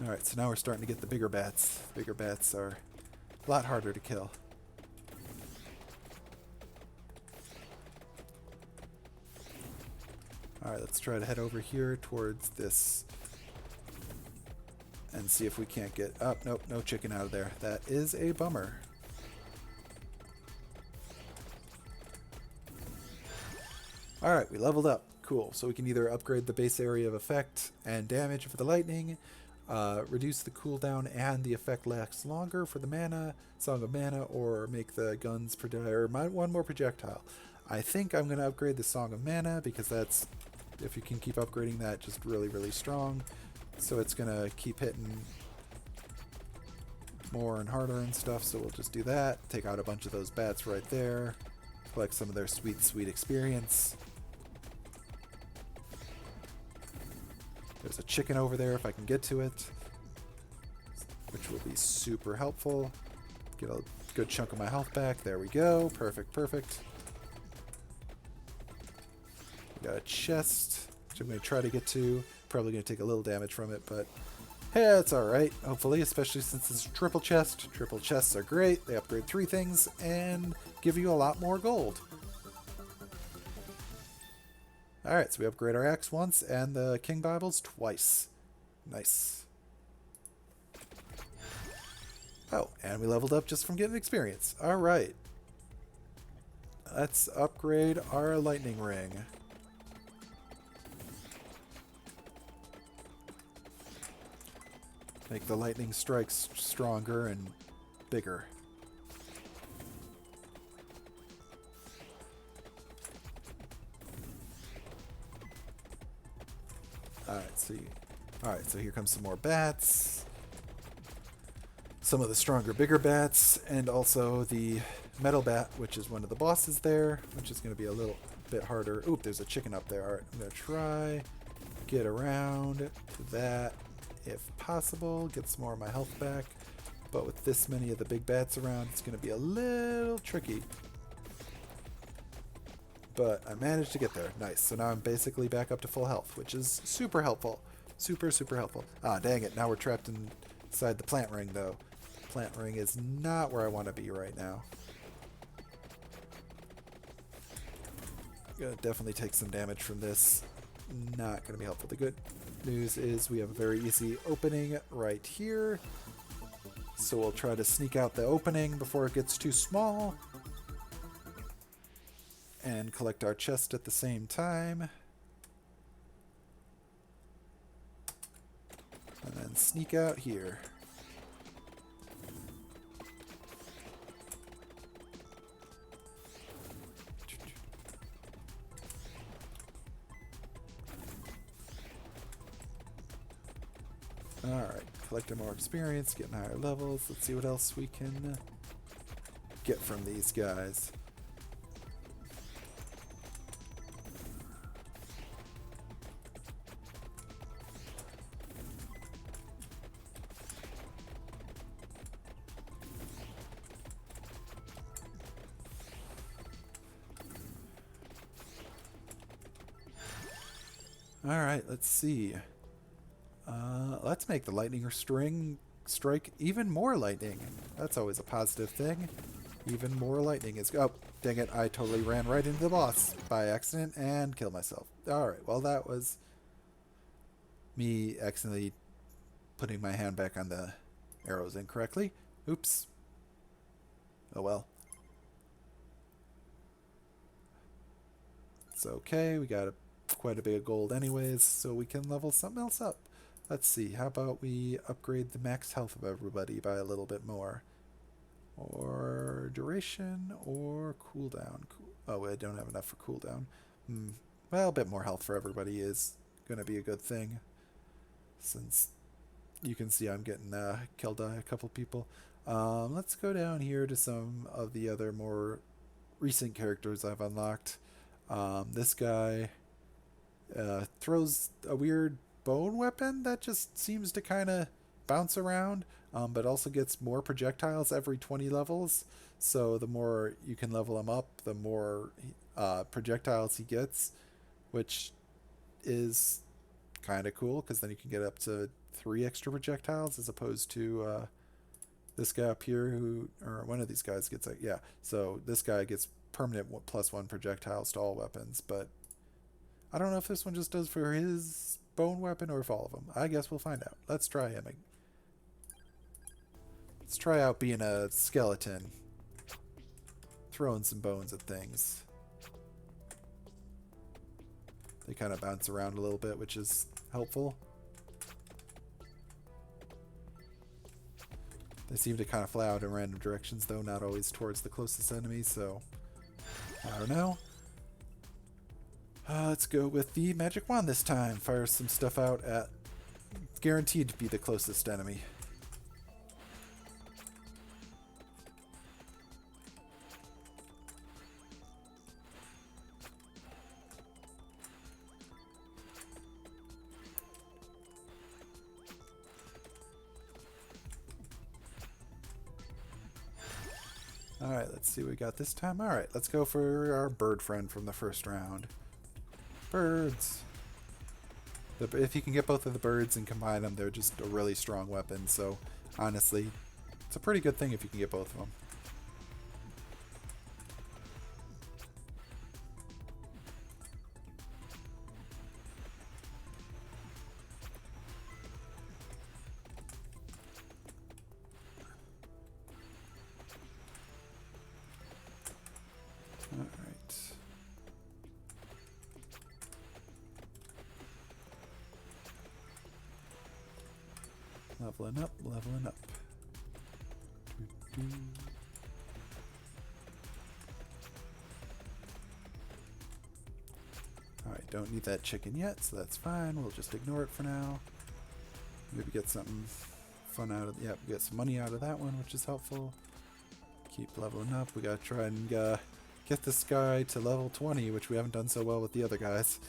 Alright, so now we're starting to get the bigger bats. Bigger bats are a lot harder to kill. Alright, let's try to head over here towards this and see if we can't get... Oh, nope, no chicken out of there. That is a bummer. Alright, we leveled up. Cool. So we can either upgrade the base area of effect and damage for the lightning, reduce the cooldown and the effect lasts longer for the mana, Song of Mana, or make the guns one more projectile. I think I'm going to upgrade the Song of Mana because that's, if you can keep upgrading that, just really, really strong. So it's going to keep hitting more and harder and stuff, so we'll just do that. Take out a bunch of those bats right there. Collect some of their sweet, sweet experience. There's a chicken over there if I can get to it, which will be super helpful. Get a good chunk of my health back. There we go. Perfect, perfect. We got a chest, which I'm going to try to get to. Probably going to take a little damage from it, but hey, it's alright, hopefully, especially since it's a triple chest. Triple chests are great. They upgrade 3 things and give you a lot more gold. Alright, so we upgrade our axe once and the King Bibles twice. Nice. Oh, and we leveled up just from getting experience. Alright. Let's upgrade our lightning ring. Make the lightning strikes stronger and bigger. Alright, so here comes some more bats. Some of the stronger, bigger bats, and also the metal bat, which is one of the bosses there, which is going to be a little bit harder. Oop, there's a chicken up there. Alright, I'm going to try get around to that if possible, get some more of my health back. But with this many of the big bats around, it's going to be a little tricky. But I managed to get there. Nice. So now I'm basically back up to full health, which is super helpful. Super, super helpful. Ah, dang it. Now we're trapped inside the plant ring, though. Plant ring is not where I want to be right now. Gonna definitely take some damage from this. Not going to be helpful. The good news is we have a very easy opening right here. So we'll try to sneak out the opening before it gets too small. And collect our chest at the same time. And then sneak out here. Alright, collecting more experience, getting higher levels. Let's see what else we can get from these guys. Alright, let's see. Let's make the lightning string strike even more lightning. That's always a positive thing. Even more lightning is... Oh, dang it. I totally ran right into the boss by accident and killed myself. Alright, well that was me accidentally putting my hand back on the arrows incorrectly. Oops. Oh well. It's okay. We got quite a bit of gold anyways, so we can level something else up. Let's see, how about we upgrade the max health of everybody by a little bit more? Or duration, or cooldown. Oh, I don't have enough for cooldown. Well, a bit more health for everybody is going to be a good thing. Since you can see I'm getting killed by a couple people. Let's go down here to some of the other more recent characters I've unlocked. This guy throws a weird bone weapon that just seems to kind of bounce around, but also gets more projectiles every 20 levels. So the more you can level him up, the more projectiles he gets, which is kind of cool because then you can get up to 3 extra projectiles as opposed to this guy up here who, or one of these guys gets like, yeah, so this guy gets permanent +1 projectiles to all weapons, but I don't know if this one just does for his bone weapon or if all of them. I guess we'll find out. Let's try him. Let's try out being a skeleton. Throwing some bones at things. They kind of bounce around a little bit, which is helpful. They seem to kind of fly out in random directions, though not always towards the closest enemy, so I don't know. Let's go with the magic wand this time. Fire some stuff out at... guaranteed to be the closest enemy. Alright, let's see what we got this time. Alright, let's go for our bird friend from the first round. Birds! If you can get both of the birds and combine them, they're just a really strong weapon, so honestly, it's a pretty good thing if you can get both of them. Leveling up, leveling up. Doo-doo. Alright, don't need that chicken yet, so that's fine. We'll just ignore it for now. Maybe get something fun out of... Yep, get some money out of that one, which is helpful. Keep leveling up. We gotta try and get this guy to level 20, which we haven't done so well with the other guys.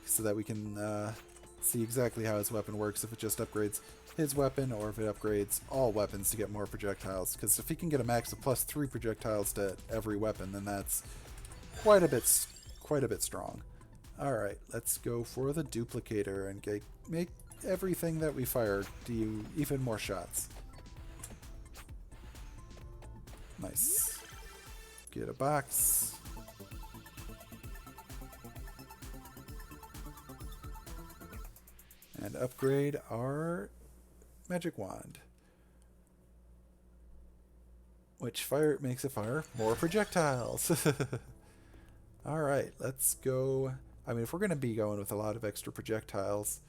So that we can see exactly how his weapon works, if it just upgrades his weapon or if it upgrades all weapons to get more projectiles. Because if he can get a max of +3 projectiles to every weapon, then that's quite a bit strong. Alright, let's go for the duplicator and make everything that we fire do even more shots. Nice. Get a box. And upgrade our magic wand. Which makes it fire more projectiles. Alright, let's go. I mean, if we're going to be going with a lot of extra projectiles,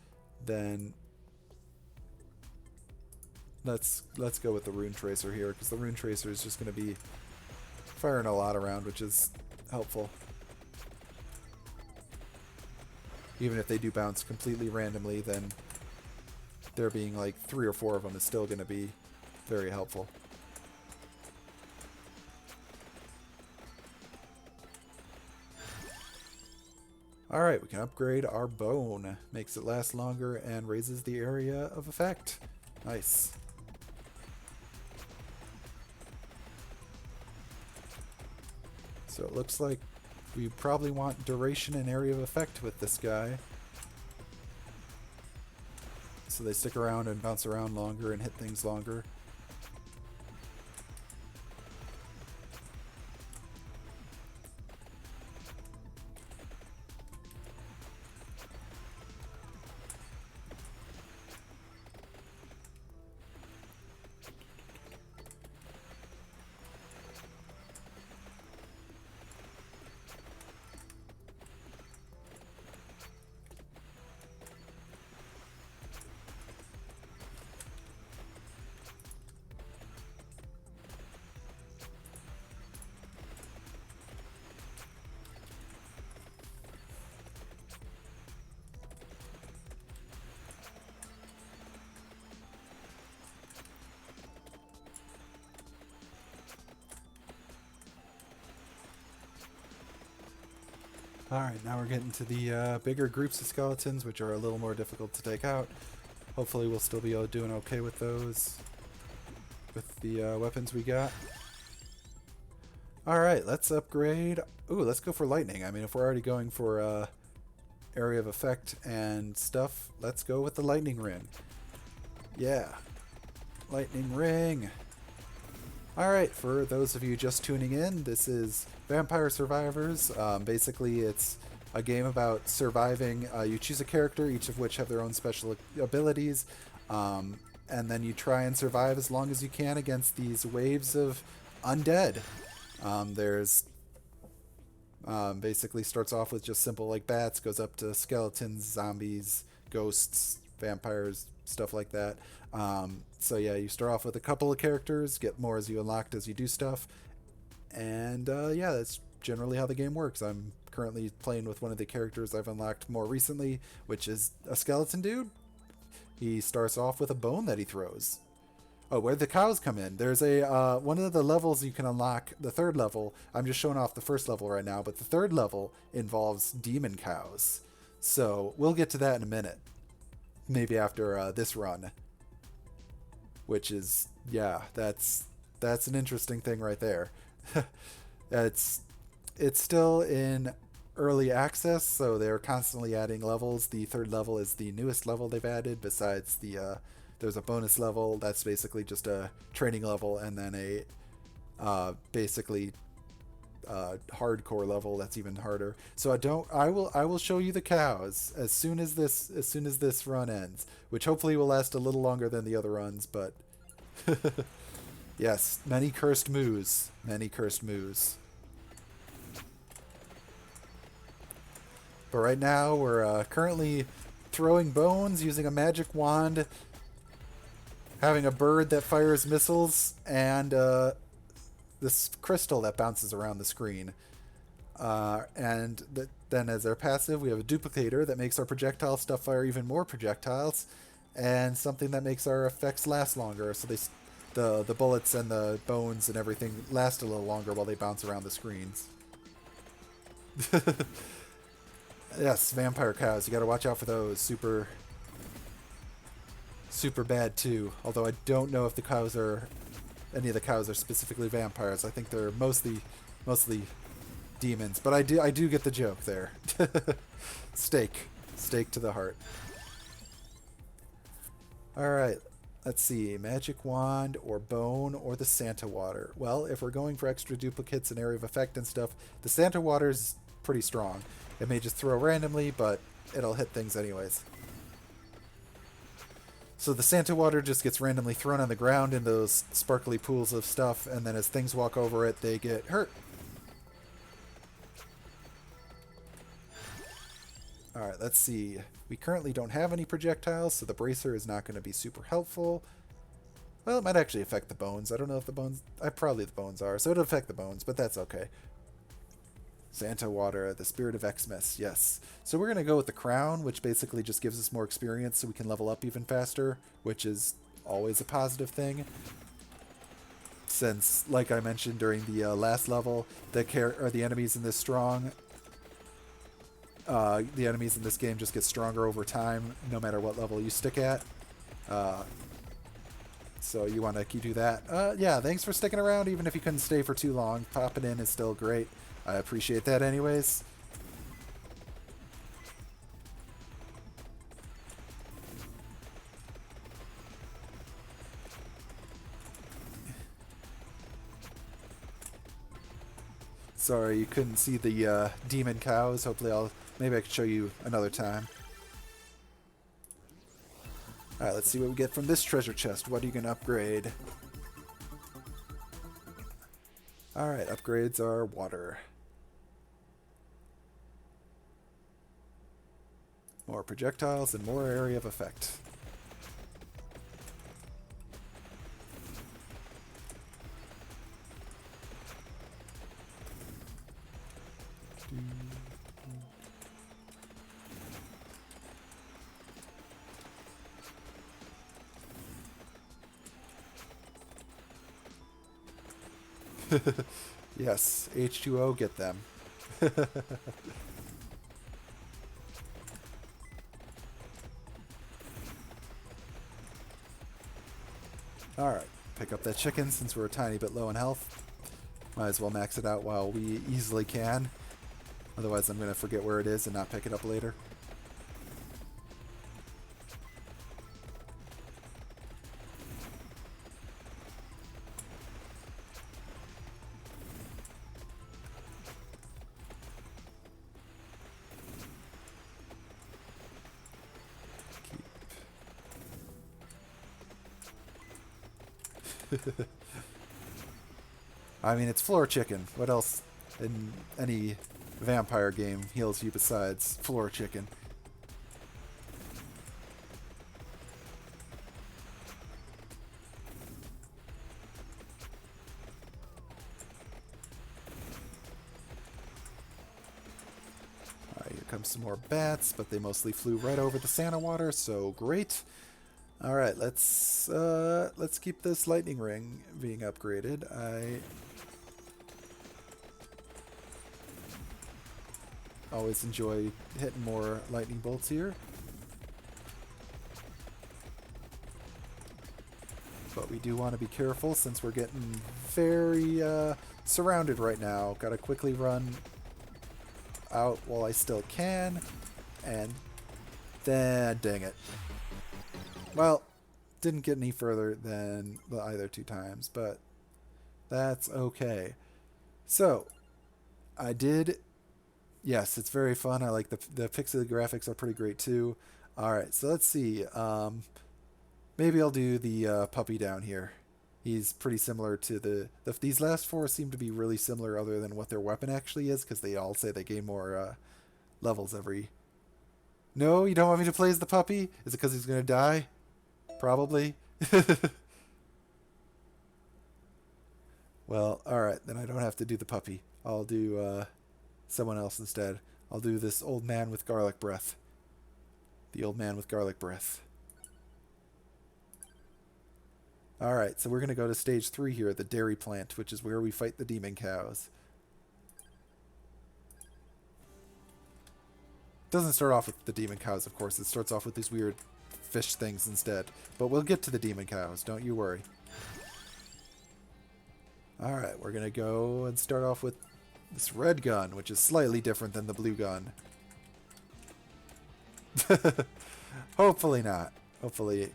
then let's go with the Rune Tracer here, because the Rune Tracer is just going to be firing a lot around, which is helpful. Even if they do bounce completely randomly, then there being like 3 or 4 of them is still going to be very helpful. Alright, we can upgrade our bone. Makes it last longer and raises the area of effect. Nice. So it looks like we probably want duration and area of effect with this guy. So they stick around and bounce around longer and hit things longer. Alright, now we're getting to the bigger groups of skeletons, which are a little more difficult to take out. Hopefully we'll still be doing okay with those, with the weapons we got. Alright, let's upgrade. Ooh, let's go for lightning. I mean, if we're already going for area of effect and stuff, let's go with the lightning ring. Yeah. Lightning ring. Alright, for those of you just tuning in, this is Vampire Survivors. Basically, it's a game about surviving. You choose a character, each of which have their own special abilities, and then you try and survive as long as you can against these waves of undead. There's basically starts off with just simple like bats, goes up to skeletons, zombies, ghosts, vampires, stuff like that. So yeah, you start off with a couple of characters, get more as you unlocked as you do stuff, and yeah, that's generally how the game works. I'm currently playing with one of the characters I've unlocked more recently, which is a skeleton dude. He starts off with a bone that he throws. Oh, where the cows come in. There's a one of the levels you can unlock, the third level. I'm just showing off the first level right now, but the third level involves demon cows. So we'll get to that in a minute. Maybe after this run. Which is, yeah, that's an interesting thing right there. It's still in early access, so they're constantly adding levels. The third level is the newest level they've added, besides the there's a bonus level that's basically just a training level, and then a basically hardcore level that's even harder. So I will show you the cows as soon as this run ends, which hopefully will last a little longer than the other runs, but yes, many cursed moos. But right now we're currently throwing bones using a magic wand having a bird that fires missiles and this crystal that bounces around the screen. Then as our passive, we have a duplicator that makes our projectile stuff fire even more projectiles, and something that makes our effects last longer. So the bullets and the bones and everything last a little longer while they bounce around the screens. Yes, vampire cows. You got to watch out for those. Super, super bad too. Although I don't know if any of the cows are specifically vampires. I think they're mostly demons. But I do get the joke there. Steak to the heart. All right. Let's see, magic wand or bone or the Santa water. Well, if we're going for extra duplicates and area of effect and stuff, the Santa water's pretty strong. It may just throw randomly, but it'll hit things anyways. So the Santa water just gets randomly thrown on the ground in those sparkly pools of stuff, and then as things walk over it, they get hurt. Alright, let's see. We currently don't have any projectiles, so the bracer is not going to be super helpful. Well, it might actually affect the bones. I don't know if the bones... probably the bones are, so it'll affect the bones, but that's okay. Santa water, the spirit of Xmas, yes. So we're going to go with the crown, which basically just gives us more experience so we can level up even faster, which is always a positive thing. Since, like I mentioned during the last level, the enemies in this strong... the enemies in this game just get stronger over time, no matter what level you stick at. So you want to do that. Yeah, thanks for sticking around, even if you couldn't stay for too long. Popping in is still great. I appreciate that anyways. Sorry you couldn't see the demon cows. Hopefully maybe I can show you another time. Alright, let's see what we get from this treasure chest. What are you going to upgrade? Alright, upgrades are water. More projectiles and more area of effect. Yes, H2O, get them. Alright, pick up that chicken since we're a tiny bit low in health. Might as well max it out while we easily can. Otherwise I'm going to forget where it is and not pick it up later. I mean, it's floor chicken. What else in any vampire game heals you besides floor chicken? Alright, here comes some more bats, but they mostly flew right over the Santa water, so great. All right, let's keep this lightning ring being upgraded. I always enjoy hitting more lightning bolts here. But we do want to be careful since we're getting very surrounded right now. Got to quickly run out while I still can. And then, dang it. Well, didn't get any further than the either two times, but that's okay. So, I did... Yes, it's very fun. I like the pixel graphics are pretty great too. Alright, so let's see. Maybe I'll do the puppy down here. He's pretty similar to these last four seem to be really similar other than what their weapon actually is, because they all say they gain more levels every... No, you don't want me to play as the puppy? Is it because he's going to die? Probably. Well, alright, then I don't have to do the puppy. I'll do someone else instead. I'll do this old man with garlic breath. The old man with garlic breath. Alright, so we're going to go to stage 3 here, the dairy plant, which is where we fight the demon cows. Doesn't start off with the demon cows, of course. It starts off with these weird fish things instead. But we'll get to the demon cows, don't you worry. Alright, we're going to go and start off with this red gun, which is slightly different than the blue gun. Hopefully not. Hopefully.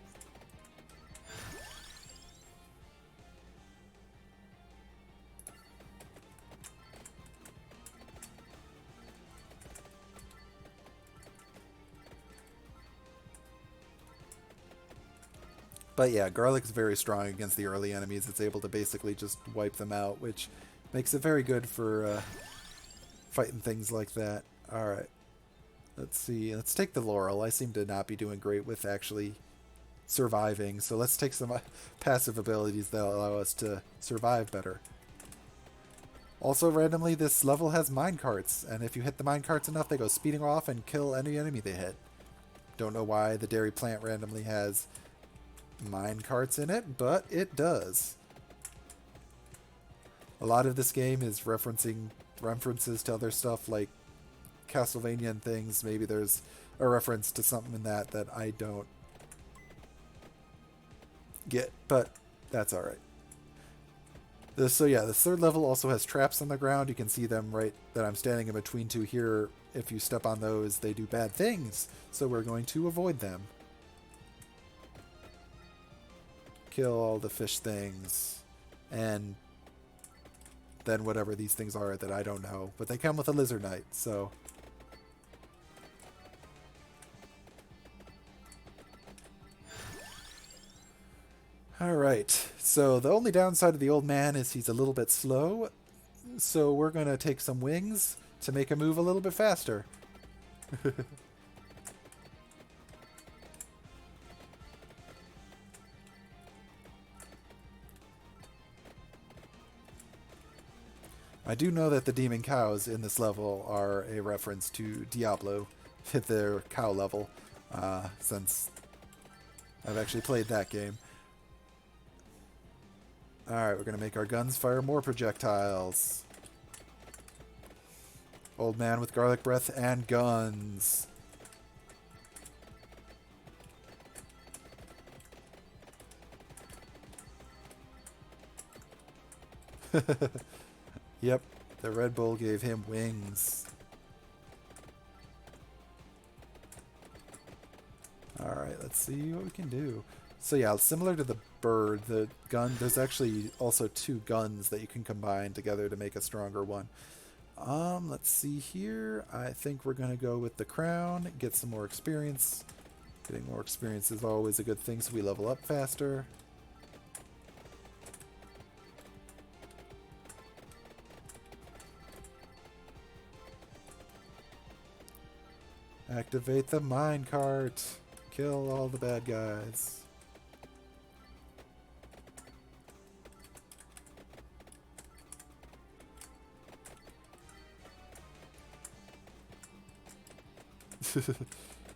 But yeah, garlic's very strong against the early enemies. It's able to basically just wipe them out, which makes it very good for fighting things like that. Alright. Let's see. Let's take the Laurel. I seem to not be doing great with actually surviving, so let's take some passive abilities that allow us to survive better. Also, randomly, this level has minecarts, and if you hit the minecarts enough, they go speeding off and kill any enemy they hit. Don't know why the dairy plant randomly has mine carts in it, but it does. A lot of this game is references to other stuff like Castlevania and things. Maybe there's a reference to something in that I don't get, but that's alright. So yeah, this third level also has traps on the ground. You can see them right that I'm standing in between two here. If you step on those, they do bad things, so we're going to avoid them. Kill all the fish things, and then whatever these things are that I don't know. But they come with a lizard knight, so... Alright, so the only downside of the old man is he's a little bit slow, so we're going to take some wings to make him move a little bit faster. I do know that the demon cows in this level are a reference to Diablo, their cow level, since I've actually played that game. Alright, we're going to make our guns fire more projectiles. Old man with garlic breath and guns. Yep, the Red Bull gave him wings. Alright, let's see what we can do. So yeah, similar to the bird, the gun, there's actually also two guns that you can combine together to make a stronger one. Let's see here. I think we're going to go with the crown, get some more experience. Getting more experience is always a good thing, so we level up faster. Activate the minecart. Kill all the bad guys.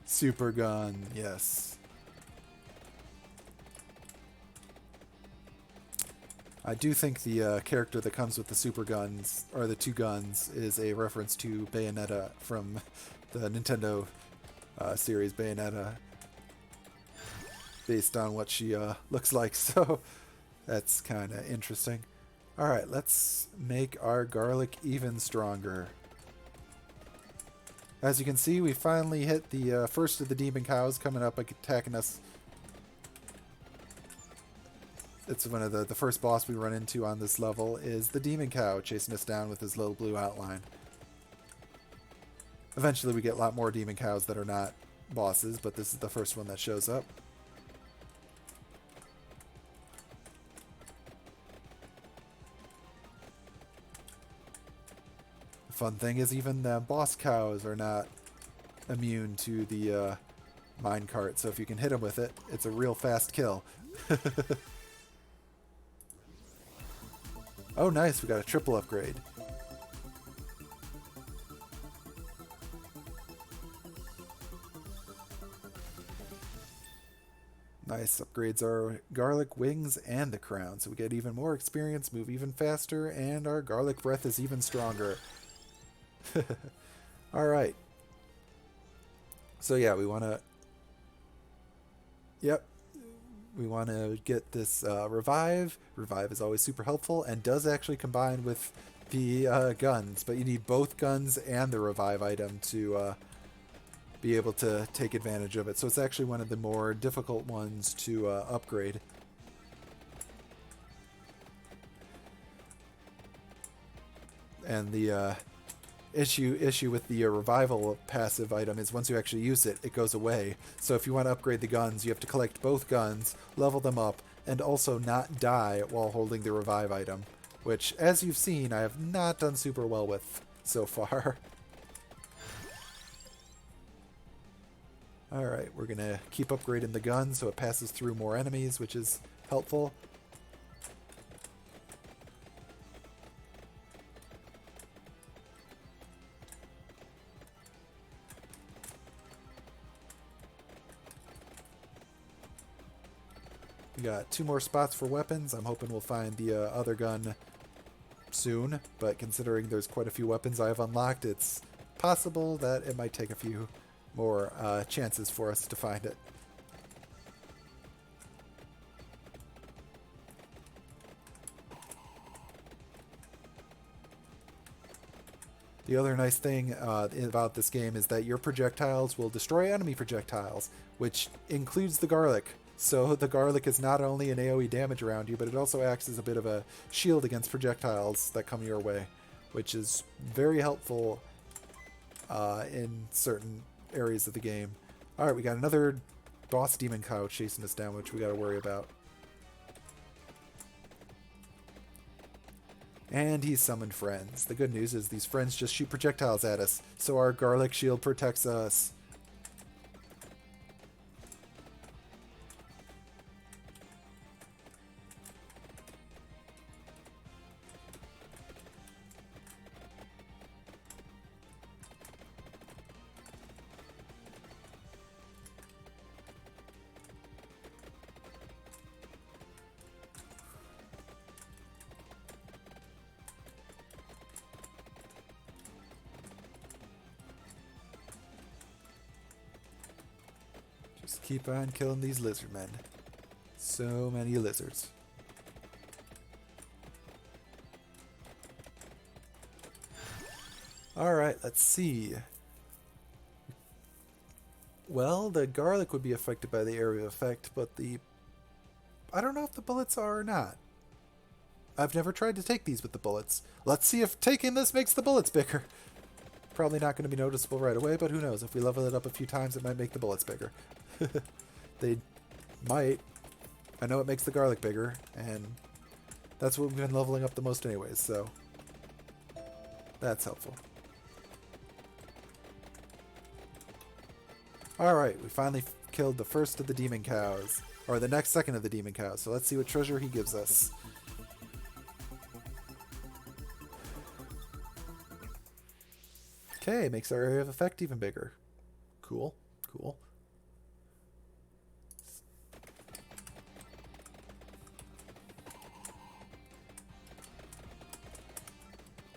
Super gun, yes. I do think the character that comes with the super guns, or the two guns, is a reference to Bayonetta from the Nintendo series Bayonetta, based on what she looks like, so that's kind of interesting. Alright, let's make our garlic even stronger. As you can see, we finally hit the first of the demon cows coming up attacking us. It's one of the first boss we run into on this level is the demon cow chasing us down with his little blue outline. Eventually we get a lot more demon cows that are not bosses, but this is the first one that shows up. The fun thing is even the boss cows are not immune to the minecart, so if you can hit him with it, it's a real fast kill. Oh, nice, we got a triple upgrade. Nice, upgrades our garlic wings and the crown, so we get even more experience, move even faster, and our garlic breath is even stronger. Alright. So yeah, we want to... Yep. We want to get this revive. Revive is always super helpful and does actually combine with the guns, but you need both guns and the revive item to be able to take advantage of it. So it's actually one of the more difficult ones to upgrade. And the issue with the revival passive item is once you actually use it, it goes away. So if you want to upgrade the guns, you have to collect both guns, level them up, and also not die while holding the revive item, which, as you've seen, I have not done super well with so far. Alright, we're going to keep upgrading the gun so it passes through more enemies, which is helpful. We got 2 more spots for weapons. I'm hoping we'll find the other gun soon, but considering there's quite a few weapons I have unlocked, it's possible that it might take a few more chances for us to find it. The other nice thing about this game is that your projectiles will destroy enemy projectiles, which includes the garlic. So the garlic is not only an AoE damage around you, but it also acts as a bit of a shield against projectiles that come your way, which is very helpful in certain areas of the game. Alright, we got another boss demon cow chasing us down, which we gotta worry about. And he summoned friends. The good news is these friends just shoot projectiles at us, so our garlic shield protects us. Just keep on killing these lizard men. So many lizards. Alright, let's see. Well, the garlic would be affected by the area effect, but I don't know if the bullets are or not. I've never tried to take these with the bullets. Let's see if taking this makes the bullets bigger. Probably not going to be noticeable right away, but who knows? If we level it up a few times, it might make the bullets bigger. They might. I know it makes the garlic bigger, and that's what we've been leveling up the most anyways, so that's helpful. Alright, we finally killed the first of the demon cows, or the second of the demon cows, so let's see what treasure he gives us. Okay, makes our area of effect even bigger. Cool, cool.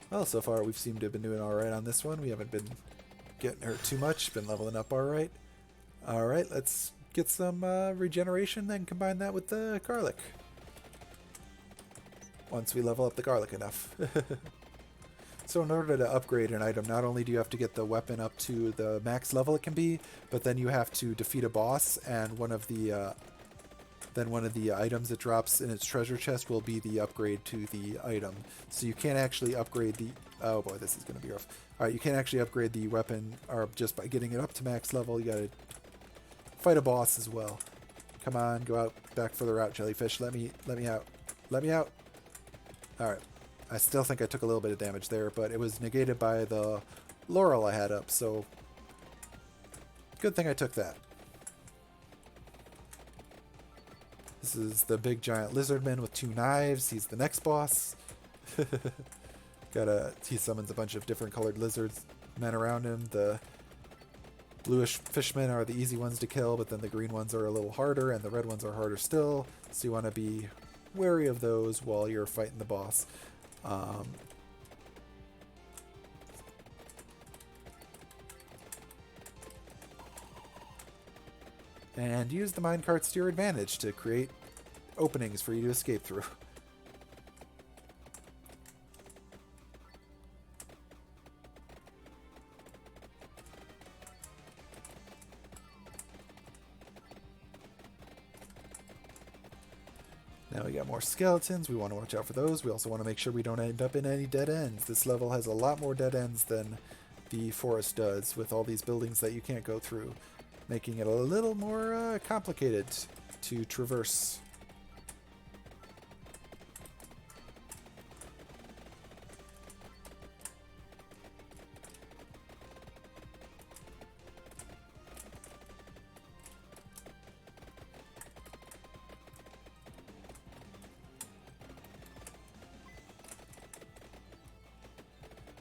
Well, so far we've seemed to have been doing alright on this one. We haven't been getting hurt too much, been leveling up alright. Alright, let's get some regeneration, then combine that with the garlic. Once we level up the garlic enough. So in order to upgrade an item, not only do you have to get the weapon up to the max level it can be, but then you have to defeat a boss, and one of the items it drops in its treasure chest will be the upgrade to the item. So you can't actually upgrade the... Oh boy, this is going to be rough. Alright, you can't actually upgrade the weapon or just by getting it up to max level. You gotta fight a boss as well. Come on, go out, back further out, jellyfish. Let me out. Let me out. Alright. I still think I took a little bit of damage there, but it was negated by the laurel I had up, so good thing I took that. This is the big giant lizardman with 2 knives. He's the next boss. He summons a bunch of different colored lizards men around him. The bluish fishmen are the easy ones to kill, but then the green ones are a little harder, and the red ones are harder still. So you want to be wary of those while you're fighting the boss. And use the minecarts to your advantage to create openings for you to escape through. Now we got more skeletons. We want to watch out for those. We also want to make sure we don't end up in any dead ends. This level has a lot more dead ends than the forest does, with all these buildings that you can't go through, making it a little more complicated to traverse.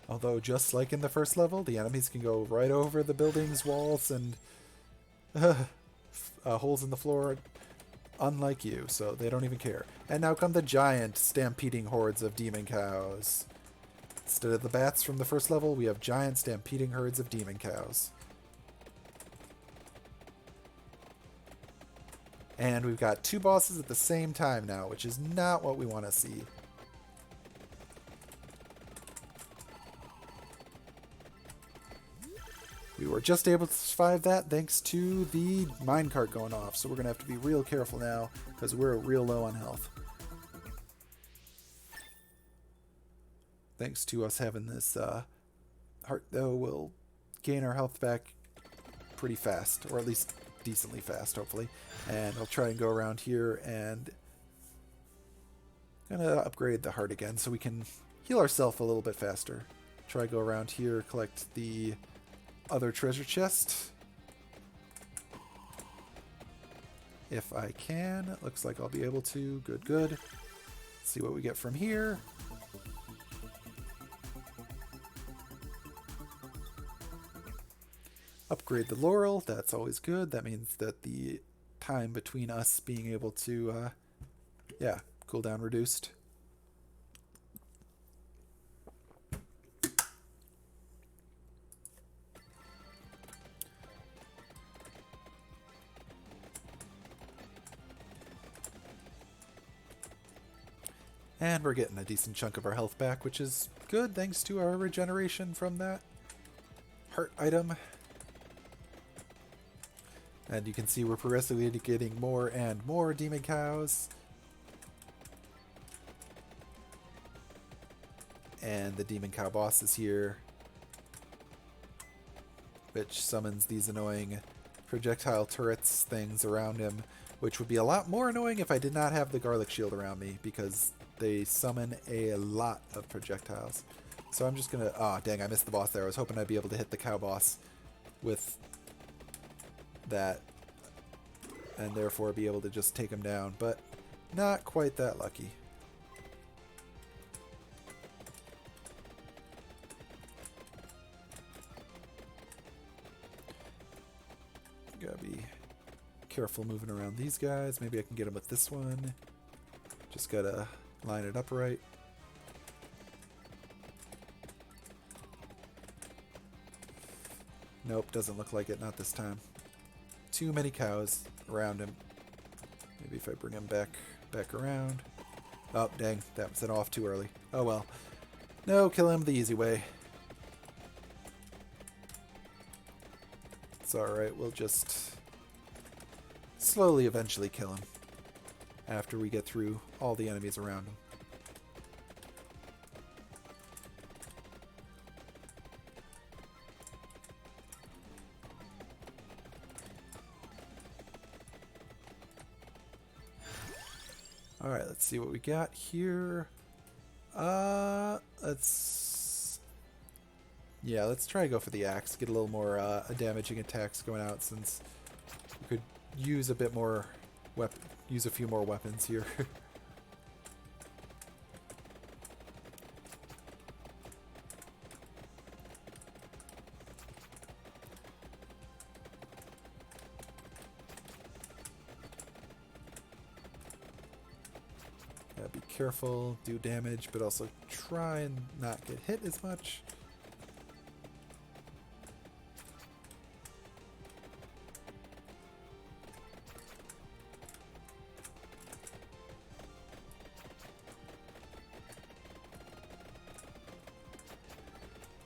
Although, just like in the first level, the enemies can go right over the building's walls and holes in the floor, unlike you, so they don't even care. And now come the giant stampeding hordes of demon cows. Instead of the bats from the first level, we have giant stampeding herds of demon cows. And we've got 2 bosses at the same time now, which is not what we want to see. We were just able to survive that thanks to the minecart going off, so we're going to have to be real careful now because we're real low on health. Thanks to us having this heart, though, we'll gain our health back pretty fast, or at least decently fast, hopefully. And I'll try and go around here and gonna upgrade the heart again so we can heal ourselves a little bit faster. Try go around here, collect the other treasure chest. If I can. It looks like I'll be able to. Good, good. Let's see what we get from here. Upgrade the laurel. That's always good. That means that the time between us being able to, cooldown reduced. And we're getting a decent chunk of our health back, which is good thanks to our regeneration from that heart item. And you can see we're progressively getting more and more demon cows. And the demon cow boss is here, which summons these annoying projectile turrets things around him, which would be a lot more annoying if I did not have the garlic shield around me, because they summon a lot of projectiles. So I'm just gonna... Ah, dang, I missed the boss there. I was hoping I'd be able to hit the cow boss with that, and therefore be able to just take him down, but not quite that lucky. Gotta be careful moving around these guys. Maybe I can get him with this one. Just gotta line it up right. Nope, doesn't look like it. Not this time. Too many cows around him. Maybe if I bring him back around. Oh, dang. That was it off too early. Oh, well. No, kill him the easy way. It's alright. We'll just slowly eventually kill him after we get through all the enemies around him. Alright, let's see what we got here. Let's try to go for the axe. Get a little more damaging attacks going out, since we could use a bit more use a few more weapons here. Be careful, do damage, but also try and not get hit as much.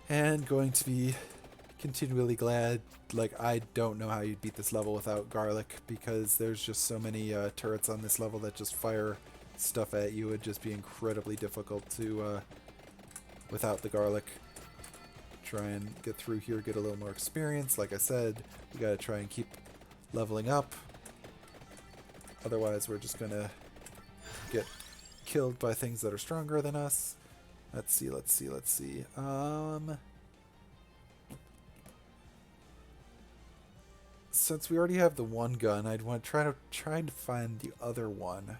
And going to be continually glad, like, I don't know how you'd beat this level without garlic, because there's just so many turrets on this level that just fire stuff at you. Would just be incredibly difficult to, without the garlic. Try and get through here, get a little more experience. Like I said, we gotta try and keep leveling up. Otherwise, we're just gonna get killed by things that are stronger than us. Let's see, let's see, let's see. Since we already have the one gun, I'd want to try to find the other one.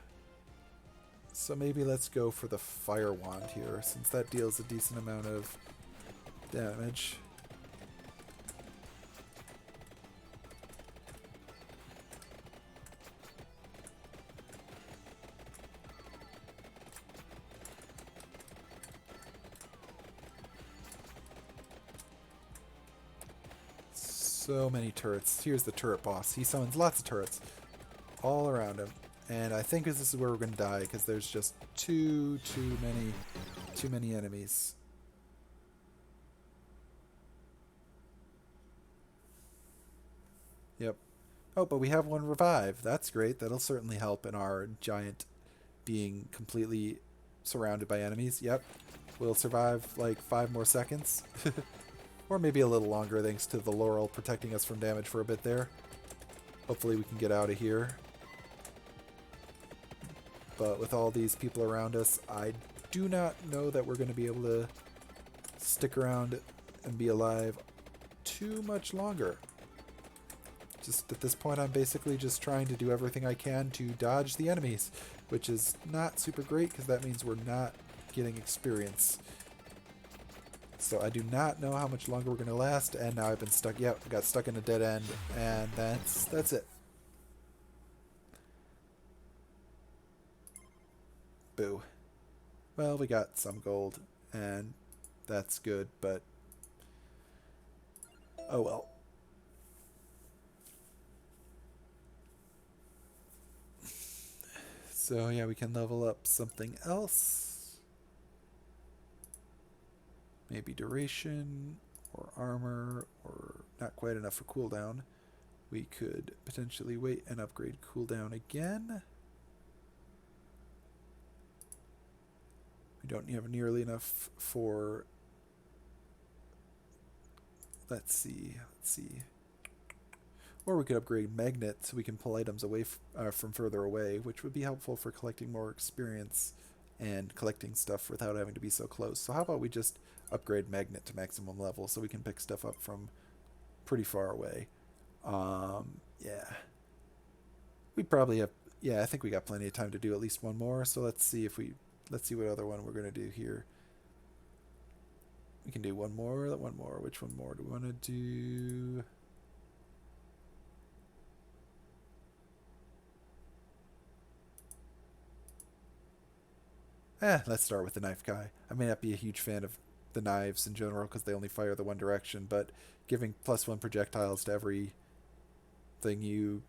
So maybe let's go for the fire wand here, since that deals a decent amount of damage. So many turrets. Here's the turret boss. He summons lots of turrets all around him. And I think this is where we're going to die, because there's just too many enemies. Yep. Oh, but we have one revive. That's great. That'll certainly help in our giant being completely surrounded by enemies. Yep. We'll survive like 5 more seconds. Or maybe a little longer, thanks to the Laurel protecting us from damage for a bit there. Hopefully we can get out of here. But with all these people around us, I do not know that we're going to be able to stick around and be alive too much longer. Just at this point, I'm basically just trying to do everything I can to dodge the enemies, which is not super great, because that means we're not getting experience. So I do not know how much longer we're going to last, and now I've been stuck. Yep, got stuck in a dead end, and that's it. Boo. Well, we got some gold, and that's good, but oh well. So yeah, we can level up something else. Maybe duration, or armor, or not quite enough for cooldown. We could potentially wait and upgrade cooldown again. We don't have nearly enough for... Let's see. Or we could upgrade magnet so we can pull items away from further away, which would be helpful for collecting more experience and collecting stuff without having to be so close. So how about we just upgrade magnet to maximum level so we can pick stuff up from pretty far away. Yeah. We probably have... Yeah, I think we got plenty of time to do at least one more, so let's see what other one we're going to do here. We can do one more. Which one more do we want to do? Let's start with the knife guy. I may not be a huge fan of the knives in general because they only fire the one direction, but giving +1 projectiles to every thing you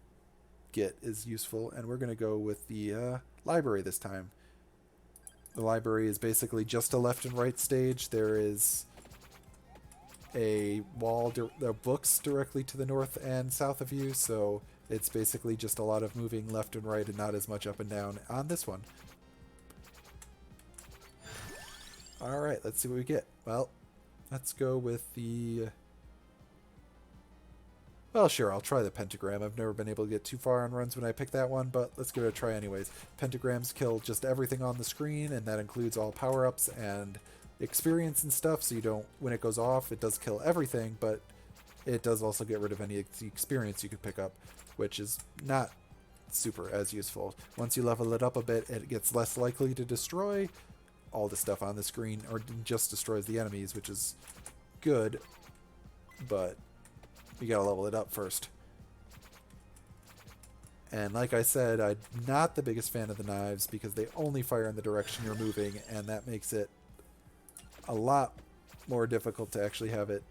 get is useful. And we're going to go with the library this time. The library is basically just a left and right stage. There is a wall, books directly to the north and south of you, so it's basically just a lot of moving left and right and not as much up and down on this one. Alright, let's see what we get. Well, let's go with the... Well, sure, I'll try the pentagram. I've never been able to get too far on runs when I pick that one, but let's give it a try anyways. Pentagrams kill just everything on the screen, and that includes all power-ups and experience and stuff, so you don't... When it goes off, it does kill everything, but it does also get rid of any experience you could pick up, which is not super as useful. Once you level it up a bit, it gets less likely to destroy all the stuff on the screen, or just destroys the enemies, which is good, but you gotta level it up first. And like I said, I'm not the biggest fan of the knives because they only fire in the direction you're moving, and that makes it a lot more difficult to actually have it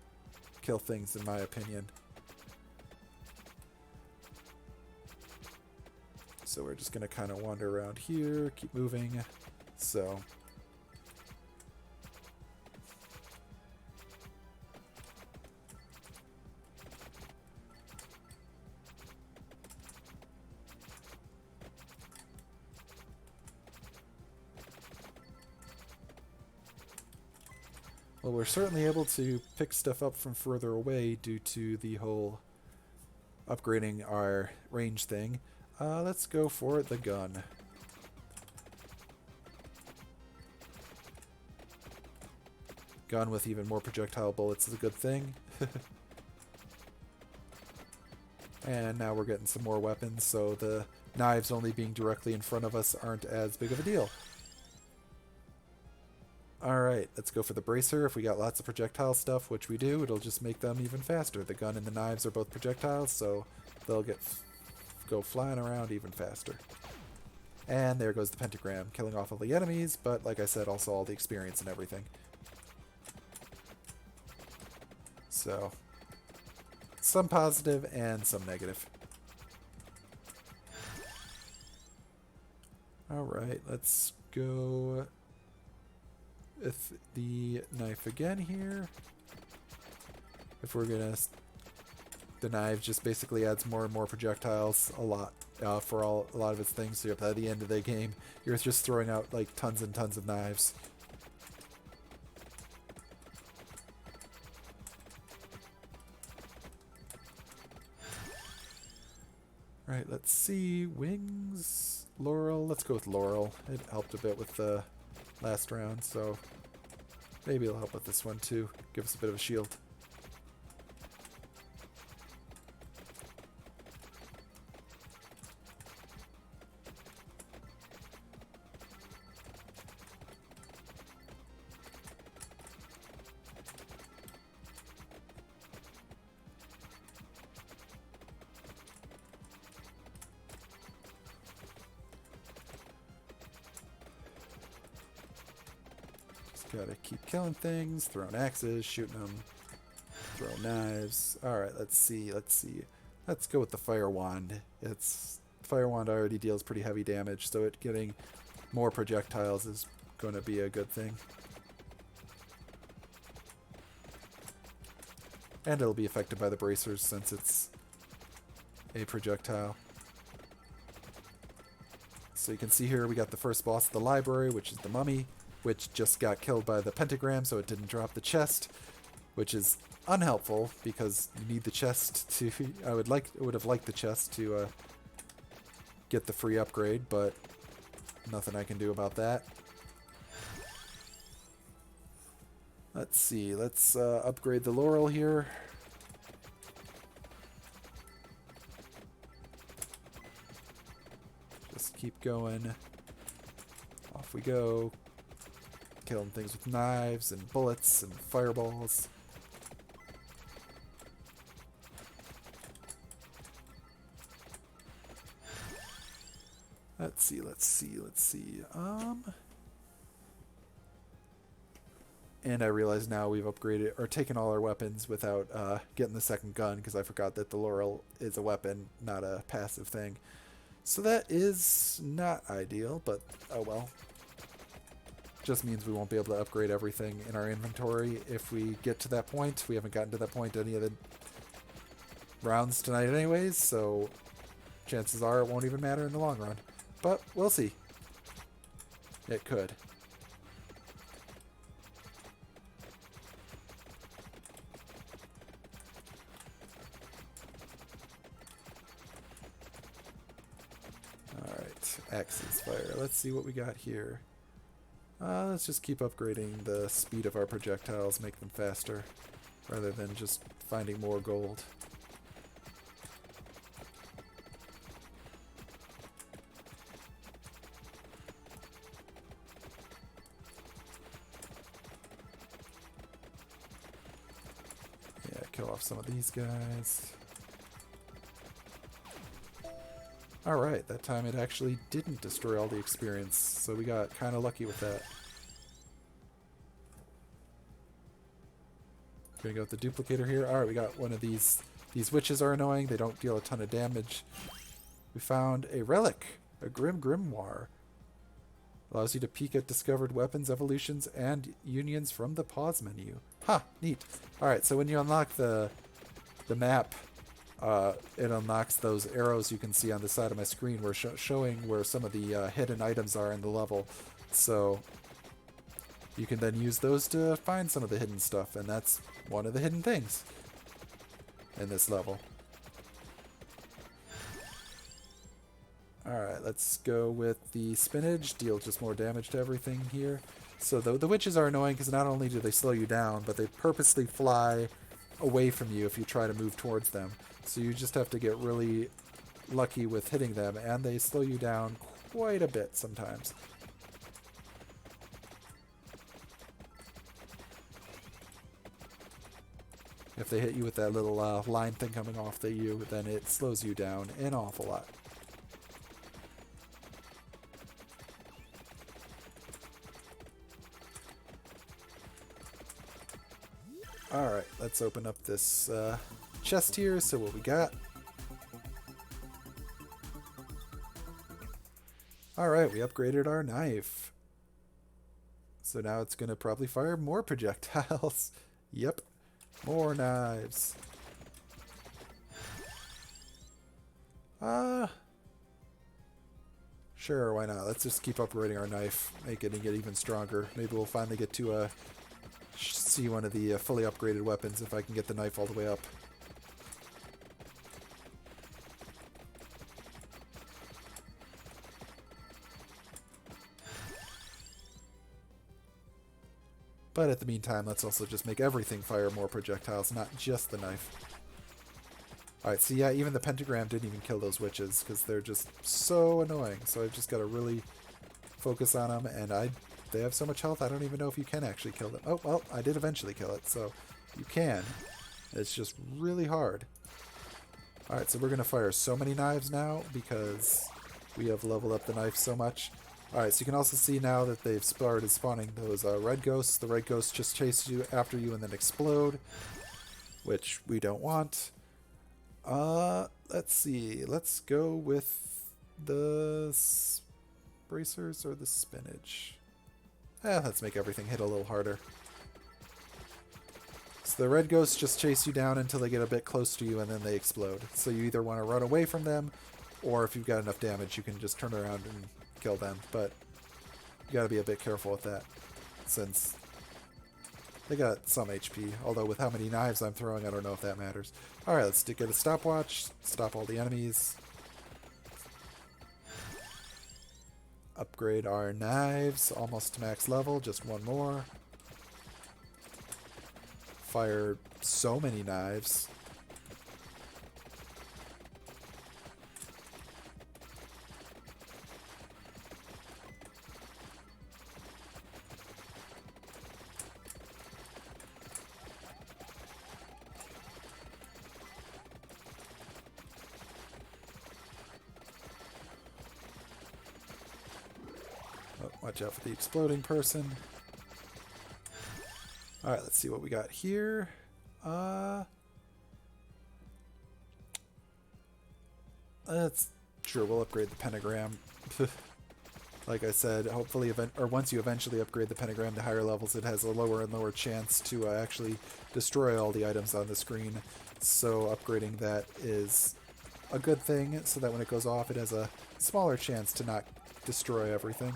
kill things, in my opinion. So we're just going to kind of wander around here, keep moving. So well, we're certainly able to pick stuff up from further away due to the whole upgrading our range thing. Let's go for the gun. Gun with even more projectile bullets is a good thing. And now we're getting some more weapons, so the knives only being directly in front of us aren't as big of a deal. Alright, let's go for the bracer. If we got lots of projectile stuff, which we do, it'll just make them even faster. The gun and the knives are both projectiles, so they'll go flying around even faster. And there goes the pentagram, killing off all the enemies, but like I said, also all the experience and everything. So, some positive and some negative. Alright, let's go with the knife again here. If we're gonna... The knife just basically adds more and more projectiles a lot for a lot of its things. So by the end of the game, you're just throwing out like tons and tons of knives. Right, let's see. Wings, Laurel. Let's go with Laurel. It helped a bit with the last round, so maybe it'll help with this one too. Give us a bit of a shield. Gotta keep killing things, throwing axes, shooting them, throw knives. Alright, let's see. Let's go with the Fire Wand. Fire Wand already deals pretty heavy damage, so it getting more projectiles is going to be a good thing. And it'll be affected by the bracers since it's a projectile. So you can see here we got the first boss of the library, which is the mummy, which just got killed by the pentagram, so it didn't drop the chest, which is unhelpful because you need the chest to... I would have liked the chest to get the free upgrade, but nothing I can do about that. Let's see, let's upgrade the Laurel here. Just keep going. Off we go. Killing things with knives and bullets and fireballs. Let's see. And I realize now we've upgraded or taken all our weapons without getting the second gun because I forgot that the Laurel is a weapon, not a passive thing. So that is not ideal, but oh well. Just means we won't be able to upgrade everything in our inventory if we get to that point. We haven't gotten to that point any of the rounds tonight anyways, so chances are it won't even matter in the long run. But we'll see. It could. Alright, axes fire. Let's see what we got here. Let's just keep upgrading the speed of our projectiles, make them faster, rather than just finding more gold. kill off some of these guys. Alright, that time it actually didn't destroy all the experience, so we got kind of lucky with that. Gonna go with the duplicator here. Alright, we got one of these. These witches are annoying, they don't deal a ton of damage. We found a relic, a Grim Grimoire. Allows you to peek at discovered weapons, evolutions, and unions from the pause menu. Ha! Neat. Alright, so when you unlock the map, it unlocks those arrows you can see on the side of my screen where showing where some of the hidden items are in the level. So you can then use those to find some of the hidden stuff, and that's one of the hidden things in this level. Alright, let's go with the spinach. Deal just more damage to everything here. So the witches are annoying because not only do they slow you down, but they purposely fly away from you if you try to move towards them. So you just have to get really lucky with hitting them, and they slow you down quite a bit sometimes. If they hit you with that little line thing coming off you, then it slows you down an awful lot. Alright, let's open up this chest here, so what we got. Alright, we upgraded our knife. So now it's going to probably fire more projectiles. Yep, more knives. Sure, why not? Let's just keep upgrading our knife, make it and get even stronger. Maybe we'll finally get to see one of the fully upgraded weapons if I can get the knife all the way up. But at the meantime, let's also just make everything fire more projectiles, not just the knife. Alright, so yeah, even the pentagram didn't even kill those witches because they're just so annoying. So I've just got to really focus on them, and they have so much health, I don't even know if you can actually kill them. Oh, well, I did eventually kill it, so you can. It's just really hard. Alright, so we're going to fire so many knives now because we have leveled up the knife so much. Alright, so you can also see now that they've started spawning those red ghosts. The red ghosts just chase you after you and then explode, which we don't want. Let's see. Let's go with the bracers or the spinach. Let's make everything hit a little harder. So the red ghosts just chase you down until they get a bit close to you and then they explode. So you either want to run away from them, or if you've got enough damage, you can just turn around and kill them. But you gotta be a bit careful with that, since they got some HP. Although with how many knives I'm throwing, I don't know if that matters. Alright, let's get a stopwatch, stop all the enemies. Upgrade our knives, almost to max level, just one more. Fire so many knives. Oh, watch out for the exploding person. Alright, let's see what we got here. Sure, we'll upgrade the pentagram. Like I said, hopefully, once you eventually upgrade the pentagram to higher levels, it has a lower and lower chance to actually destroy all the items on the screen. So upgrading that is a good thing, so that when it goes off, it has a smaller chance to not destroy everything.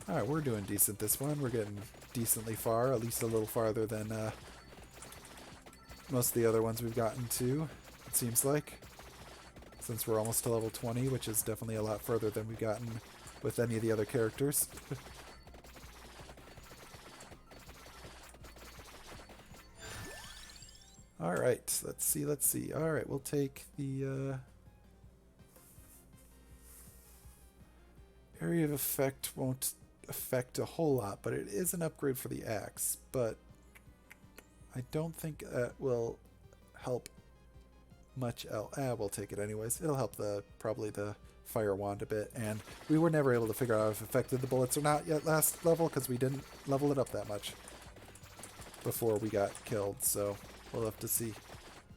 Alright, we're doing decent this one. We're getting decently far, at least a little farther than most of the other ones we've gotten to, it seems like. Since we're almost to level 20, which is definitely a lot further than we've gotten with any of the other characters. All right, let's see, let's see. All right, we'll take the area of effect won't affect a whole lot, but it is an upgrade for the axe. But I don't think that will help much else. We'll take it anyways. It'll help probably the fire wand a bit. And we were never able to figure out if it affected the bullets or not yet last level because we didn't level it up that much before we got killed. So we'll have to see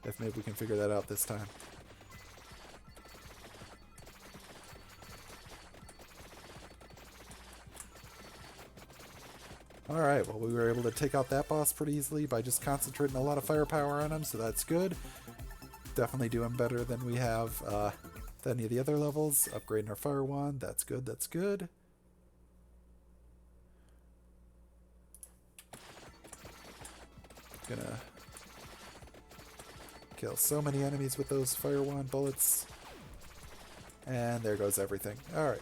if maybe we can figure that out this time. Alright, well we were able to take out that boss pretty easily by just concentrating a lot of firepower on him, so that's good. Definitely doing better than we have than any of the other levels. Upgrading our fire wand, that's good, that's good. Gonna kill so many enemies with those fire wand bullets. And there goes everything. Alright.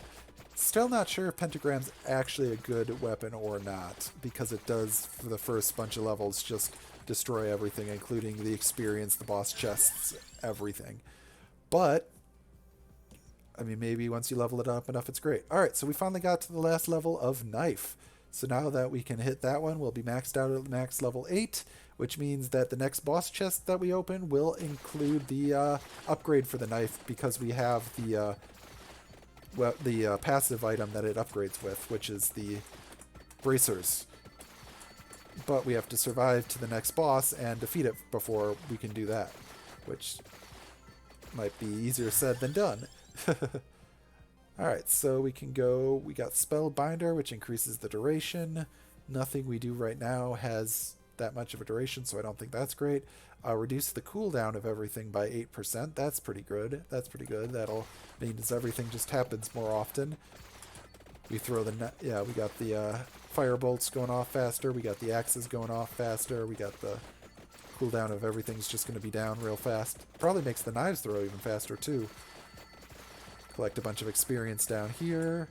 Still not sure if Pentagram's actually a good weapon or not, because it does, for the first bunch of levels, just destroy everything, including the experience, the boss chests, everything. But, I mean, maybe once you level it up enough, it's great. Alright, so we finally got to the last level of Knife. So now that we can hit that one, we'll be maxed out at max level 8, which means that the next boss chest that we open will include the upgrade for the knife, because we have the passive item that it upgrades with, which is the bracers. But we have to survive to the next boss and defeat it before we can do that, which might be easier said than done. Alright, so we can go, we got Spellbinder, which increases the duration. Nothing we do right now has that much of a duration, so I don't think that's great. Reduce the cooldown of everything by 8%. That's pretty good. That's pretty good. That'll mean everything just happens more often. We throw the... Yeah, we got the fire bolts going off faster. We got the axes going off faster. We got the cooldown of everything's just going to be down real fast. Probably makes the knives throw even faster, too. Collect a bunch of experience down here.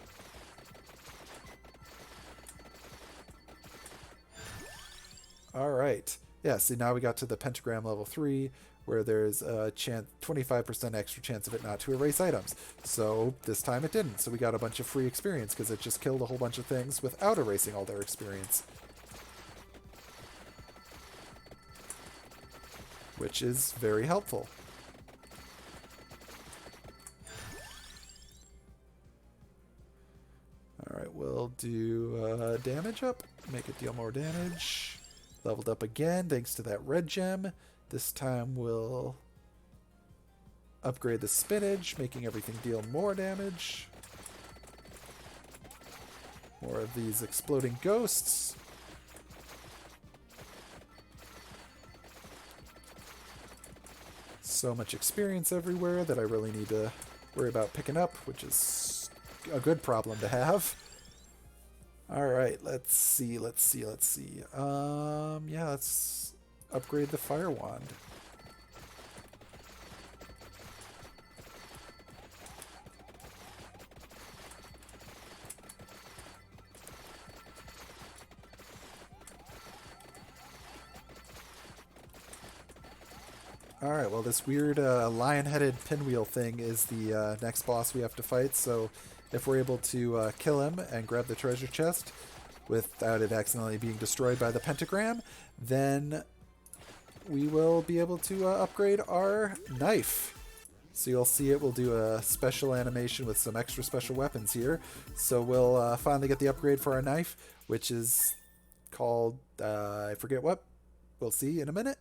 Alright. Yeah, see, now we got to the pentagram level 3, where there's a 25% extra chance of it not to erase items. So this time it didn't. So we got a bunch of free experience because it just killed a whole bunch of things without erasing all their experience. Which is very helpful. Alright, we'll do damage up. Make it deal more damage. Leveled up again thanks to that red gem. This time we'll upgrade the spinach, making everything deal more damage. More of these exploding ghosts. So much experience everywhere that I really need to worry about picking up, which is a good problem to have. Alright, let's see. Yeah, let's upgrade the fire wand. Alright, well this weird lion-headed pinwheel thing is the next boss we have to fight, so if we're able to kill him and grab the treasure chest without it accidentally being destroyed by the pentagram, then we will be able to upgrade our knife. So you'll see it will do a special animation with some extra special weapons here. So we'll finally get the upgrade for our knife, which is called, I forget what. We'll see in a minute.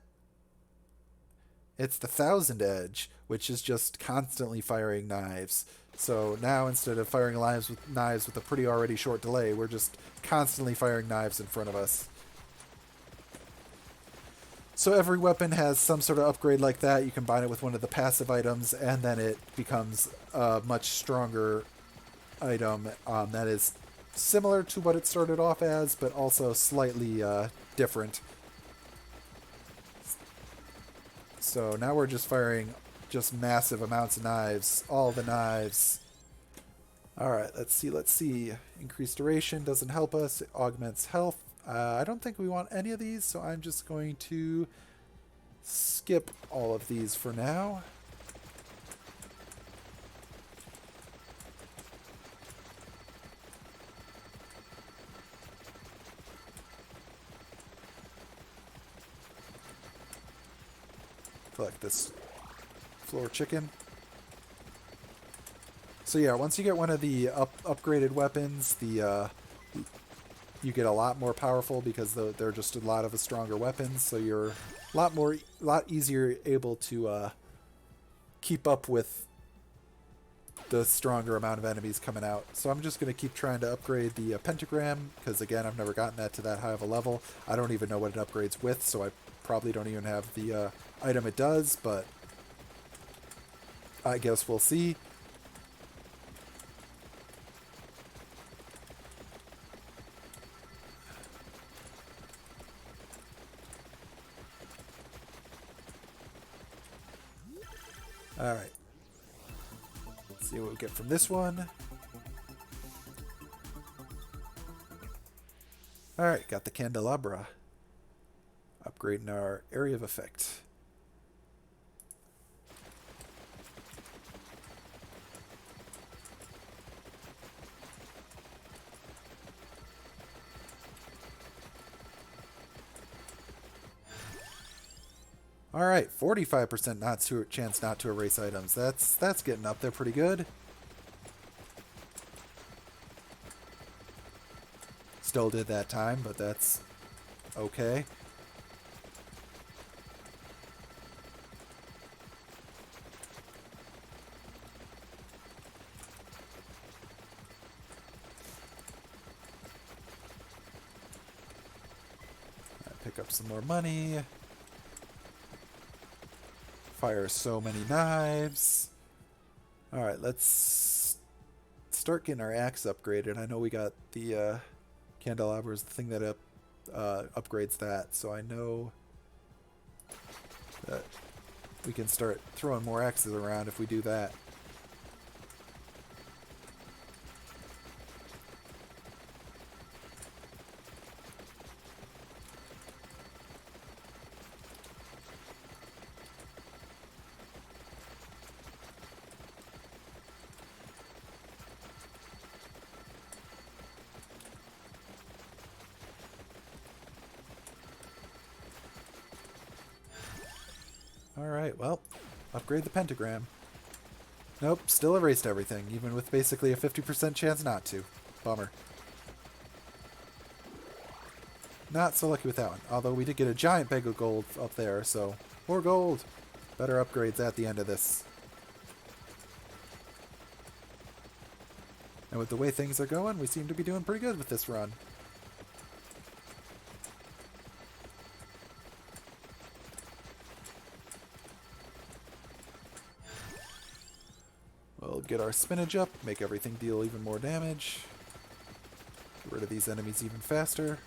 It's the Thousand Edge, which is just constantly firing knives. So now instead of firing knives with a pretty already short delay, we're just constantly firing knives in front of us. So every weapon has some sort of upgrade like that. You combine it with one of the passive items, and then it becomes a much stronger item that is similar to what it started off as, but also slightly different. So now we're just firing just massive amounts of knives. All the knives. Alright, let's see. Increased duration doesn't help us. It augments health. I don't think we want any of these, so I'm just going to skip all of these for now. Collect this floor chicken. So yeah, once you get one of the upgraded weapons, you get a lot more powerful because they're just a lot of stronger weapons. So you're a lot easier able to keep up with the stronger amount of enemies coming out. So I'm just going to keep trying to upgrade the pentagram because again, I've never gotten that to that high of a level. I don't even know what it upgrades with, so I probably don't even have the item it does, but I guess we'll see. Alright. Let's see what we get from this one. Alright, got the candelabra. Upgrading our area of effect. All right, 45% chance not to erase items. That's getting up there pretty good. Still did that time, but that's okay. Pick up some more money. Fire so many knives. Alright, let's start getting our axe upgraded. I know we got the candelabra is the thing that upgrades that, so I know that we can start throwing more axes around if we do that. Alright, well, upgrade the pentagram. Nope, still erased everything, even with basically a 50% chance not to. Bummer. Not so lucky with that one. Although we did get a giant bag of gold up there, so more gold. Better upgrades at the end of this. And with the way things are going, we seem to be doing pretty good with this run. We'll get our spinach up, make everything deal even more damage. Get rid of these enemies even faster.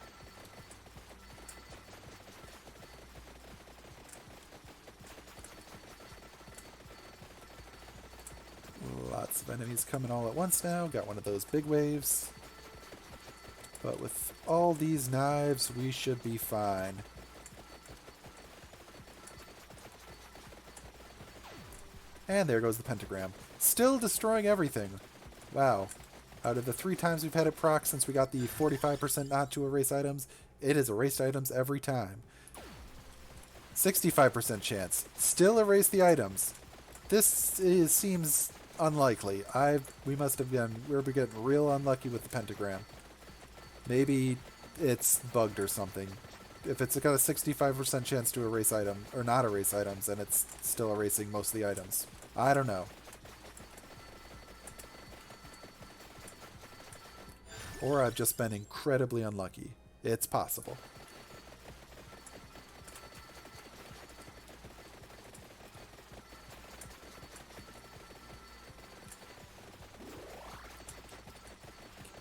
Lots of enemies coming all at once now. Got one of those big waves. But with all these knives, we should be fine. And there goes the pentagram. Still destroying everything. Wow. Out of the 3 times we've had it proc since we got the 45% not to erase items, it has erased items every time. 65% chance. Still erase the items. This seems unlikely. We're getting real unlucky with the pentagram. Maybe it's bugged or something. If it's got a 65% chance to erase item or not erase items, then it's still erasing most of the items. I don't know. Or I've just been incredibly unlucky. It's possible.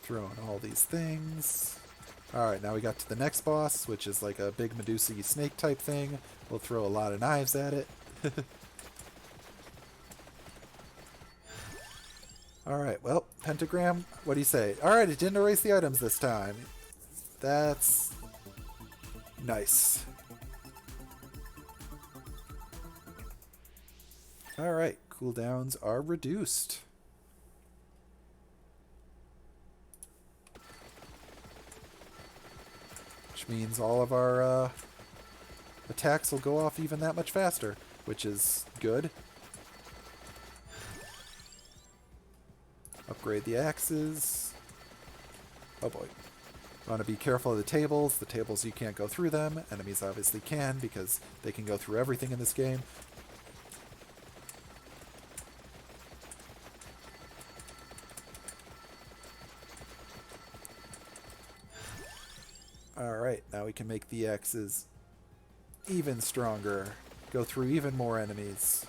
Throwing all these things. Alright, now we got to the next boss, which is like a big Medusa snake type thing. We'll throw a lot of knives at it. Alright, well, pentagram, what do you say? Alright, it didn't erase the items this time. That's nice. Alright, cooldowns are reduced. Which means all of our attacks will go off even that much faster, which is good. Upgrade the axes. Oh boy. Want to be careful of the tables. The tables, you can't go through them. Enemies obviously can, because they can go through everything in this game. Alright, now we can make the axes even stronger. Go through even more enemies.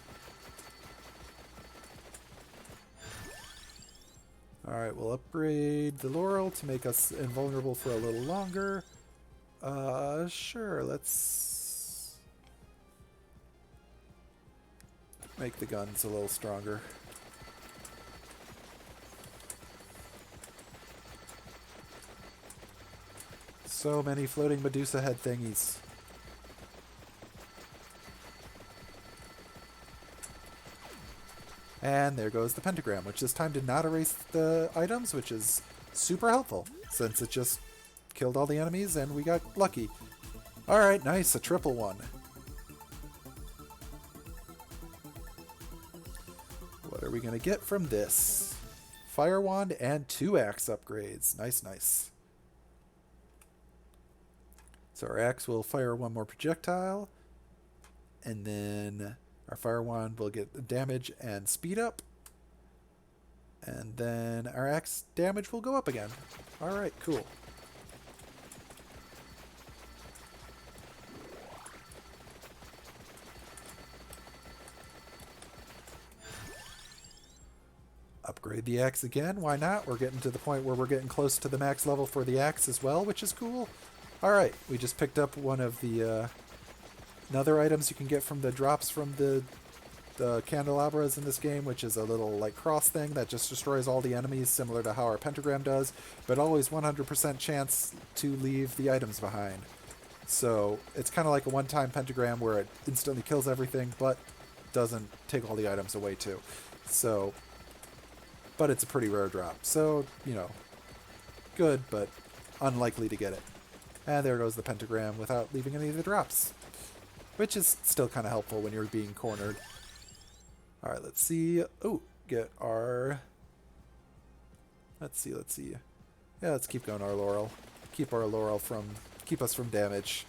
Alright, we'll upgrade the Laurel to make us invulnerable for a little longer. Sure, let's make the guns a little stronger. So many floating Medusa head thingies. And there goes the pentagram, which this time did not erase the items, which is super helpful, since it just killed all the enemies and we got lucky. Alright, nice, a triple one. What are we going to get from this? Fire Wand and 2 axe upgrades. Nice, nice. So our axe will fire 1 more projectile, and then our Fire Wand will get damage and speed up, and then our axe damage will go up again. Alright, cool. Upgrade the axe again, why not? We're getting to the point where we're getting close to the max level for the axe as well, which is cool. Alright, we just picked up one of the another items you can get from the drops from the candelabras in this game, which is a little like cross thing that just destroys all the enemies, similar to how our pentagram does, but always 100% chance to leave the items behind. So it's kind of like a one-time pentagram where it instantly kills everything, but doesn't take all the items away too. So, but it's a pretty rare drop. So, you know, good, but unlikely to get it. And there goes the pentagram without leaving any of the drops, which is still kind of helpful when you're being cornered. Alright, let's see. Oh, get our... Let's see. Yeah, let's keep going our Laurel. Keep our Laurel from... Keep us from damage.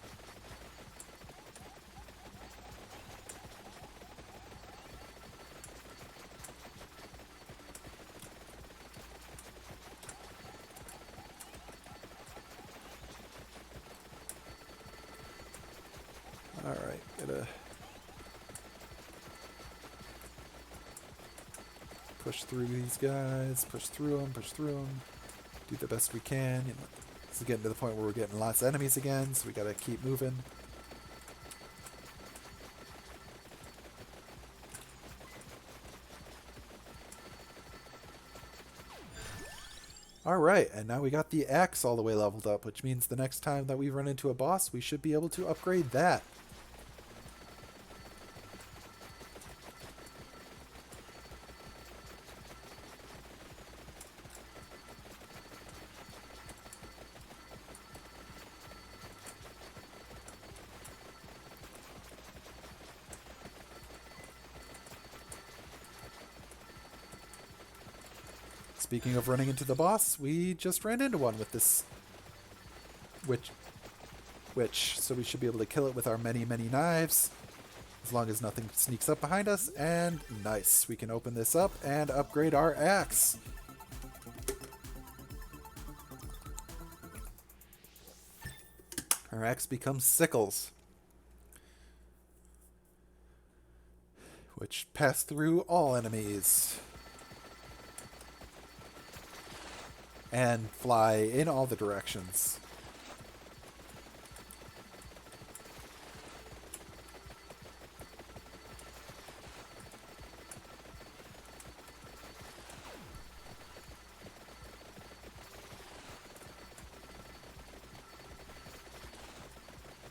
Alright, gotta push through these guys, push through them, do the best we can. You know, this is getting to the point where we're getting lots of enemies again, so we gotta keep moving. Alright, and now we got the axe all the way leveled up, which means the next time that we run into a boss, we should be able to upgrade that. Speaking of running into the boss, we just ran into one with this witch, so we should be able to kill it with our many, many knives, as long as nothing sneaks up behind us. And nice, we can open this up and upgrade our axe. Our axe becomes sickles, which pass through all enemies and fly in all the directions.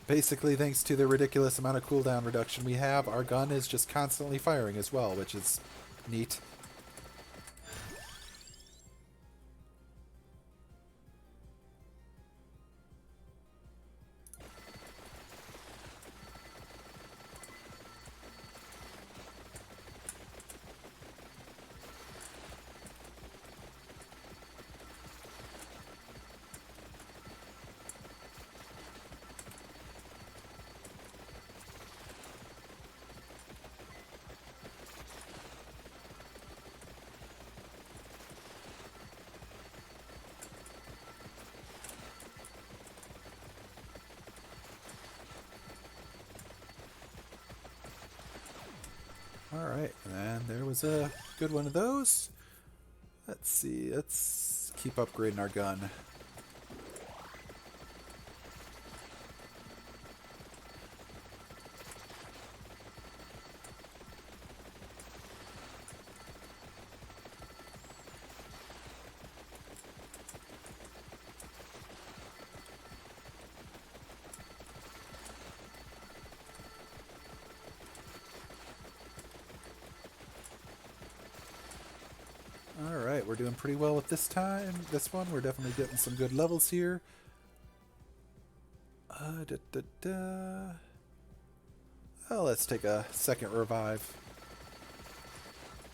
basically, thanks to the ridiculous amount of cooldown reduction we have, our gun is just constantly firing as well, which is neat. Alright, and there was a good one of those. Let's see, let's keep upgrading our gun. Alright, we're doing pretty well with this time. This one, we're definitely getting some good levels here. Oh, let's take a second revive.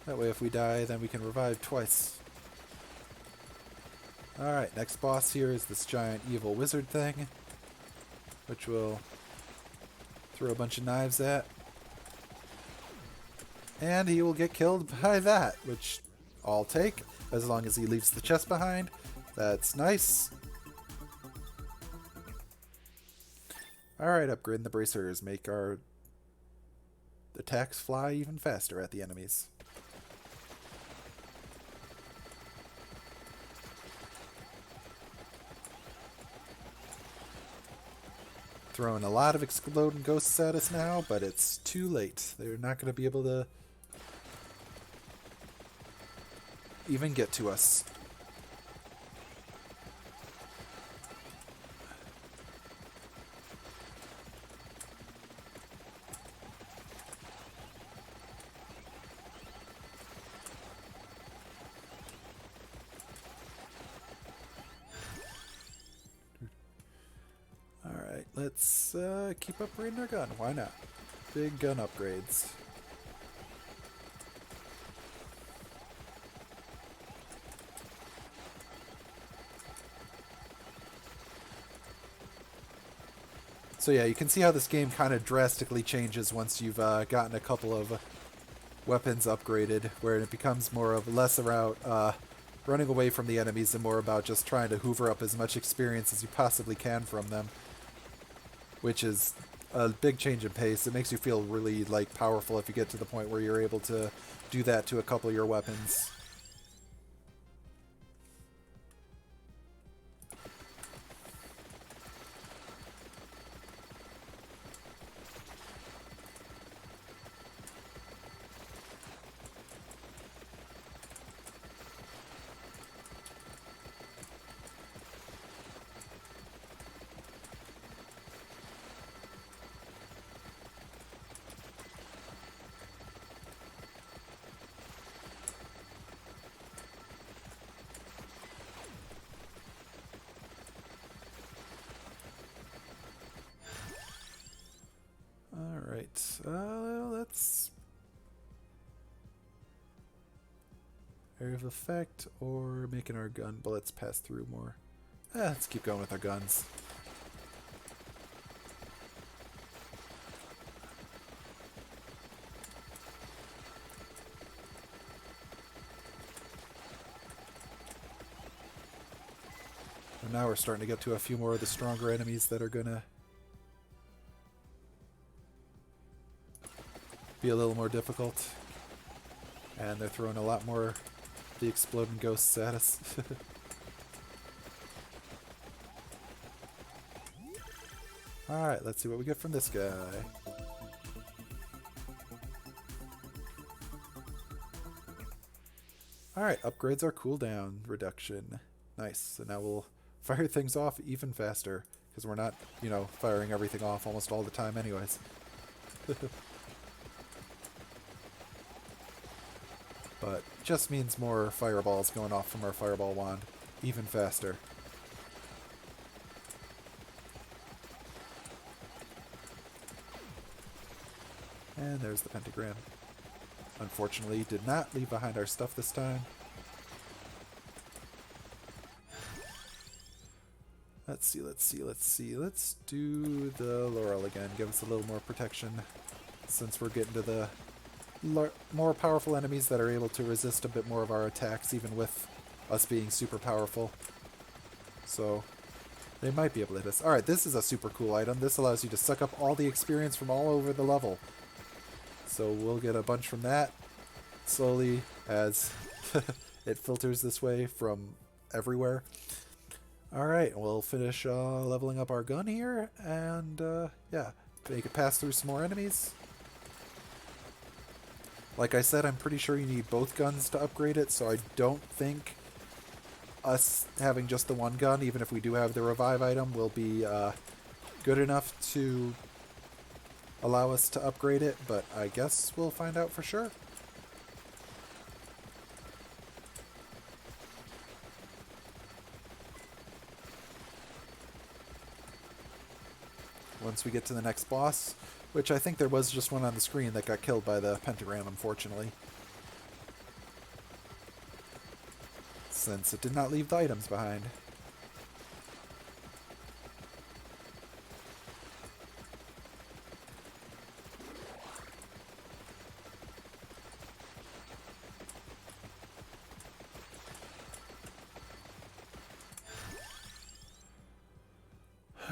That way if we die, then we can revive twice. Alright, next boss here is this giant evil wizard thing, which we'll throw a bunch of knives at. And he will get killed by that, which I'll take, as long as he leaves the chest behind. That's nice. Alright, upgrading the bracers. Make our attacks fly even faster at the enemies. Throwing a lot of exploding ghosts at us now, but it's too late. They're not going to be able to even get to us. Alright, let's keep upgrading our gun. Why not? Big gun upgrades. So yeah, you can see how this game kind of drastically changes once you've gotten a couple of weapons upgraded, where it becomes more of less about running away from the enemies and more about just trying to hoover up as much experience as you possibly can from them, which is a big change in pace. It makes you feel really like powerful if you get to the point where you're able to do that to a couple of your weapons. Alright, let's... Area of effect, or making our gun bullets pass through more. Let's keep going with our guns. And now we're starting to get to a few more of the stronger enemies that are gonna be a little more difficult. And they're throwing a lot more of the exploding ghosts at us. Alright, let's see what we get from this guy. Alright, upgrades our cooldown reduction. Nice. So now we'll fire things off even faster, because we're not, you know, firing everything off almost all the time anyways. But just means more fireballs going off from our fireball wand, even faster. And there's the pentagram. Unfortunately, did not leave behind our stuff this time. Let's see, let's see, let's see. Let's do the Laurel again. Give us a little more protection since we're getting to the more powerful enemies that are able to resist a bit more of our attacks, even with us being super powerful. So they might be able to hit us. Alright, this is a super cool item. This allows you to suck up all the experience from all over the level. So we'll get a bunch from that slowly as it filters this way from everywhere. Alright, we'll finish leveling up our gun here, and yeah, make it pass through some more enemies. Like I said, I'm pretty sure you need both guns to upgrade it, so I don't think us having just the one gun, even if we do have the revive item, will be good enough to allow us to upgrade it, but I guess we'll find out for sure. Once we get to the next boss, which I think there was just one on the screen that got killed by the pentagram, unfortunately. Since it did not leave the items behind.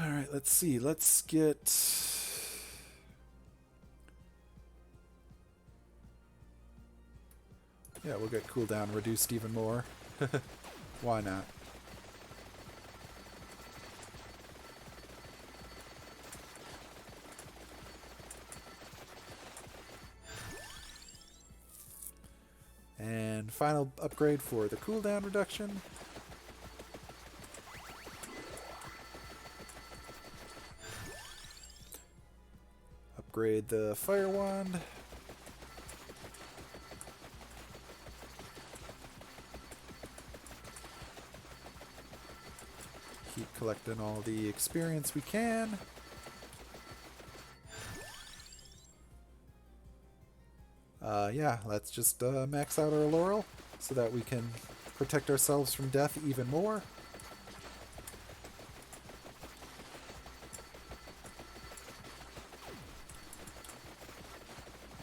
Alright, let's see. Let's get... Yeah, we'll get cooldown reduced even more. Why not? And final upgrade for the cooldown reduction. Upgrade the fire wand. Keep collecting all the experience we can. Yeah, let's just max out our Laurel so that we can protect ourselves from death even more.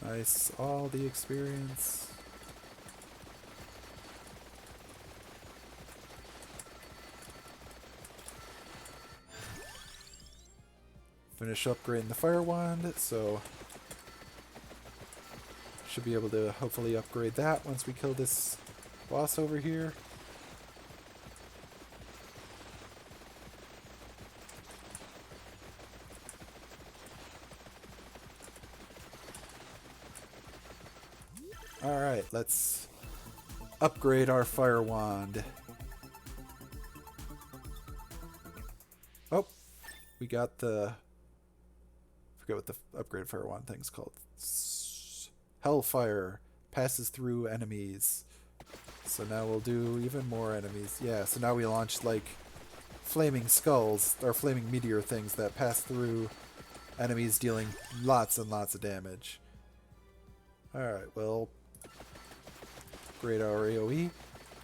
Nice, all the experience. Finish upgrading the fire wand, so should be able to hopefully upgrade that once we kill this boss over here. Alright, let's upgrade our fire wand. Oh, we got the... I forget what the upgraded fire wand thing's called. Hellfire. Passes through enemies. So now we'll do even more enemies. Yeah, so now we launch like flaming skulls, or flaming meteor things that pass through enemies, dealing lots and lots of damage. Alright, well, upgrade our AoE.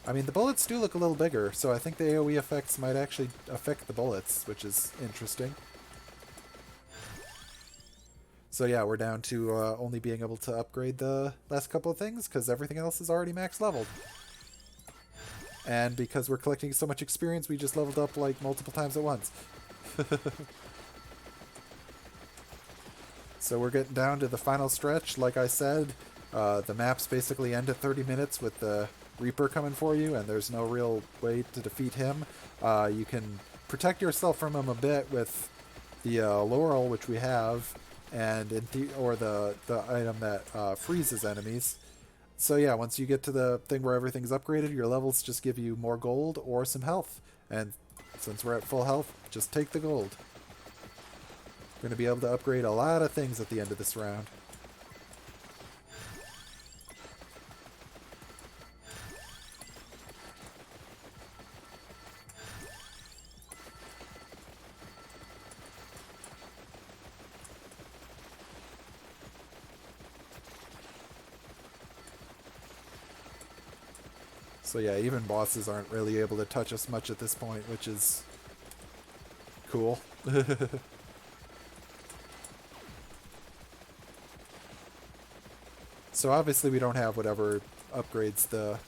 I mean, the bullets do look a little bigger, so I think the AoE effects might actually affect the bullets, which is interesting. So yeah, we're down to only being able to upgrade the last couple of things because everything else is already max leveled. And because we're collecting so much experience, we just leveled up like multiple times at once. So we're getting down to the final stretch. Like I said, the maps basically end at 30 minutes with the Reaper coming for you, and there's no real way to defeat him. You can protect yourself from him a bit with the Laurel, which we have, and or the item that freezes enemies. So yeah, once you get to the thing where everything's upgraded, your levels just give you more gold or some health. And since we're at full health, just take the gold. We're going to be able to upgrade a lot of things at the end of this round. So yeah, even bosses aren't really able to touch us much at this point, which is cool. So obviously we don't have whatever upgrades the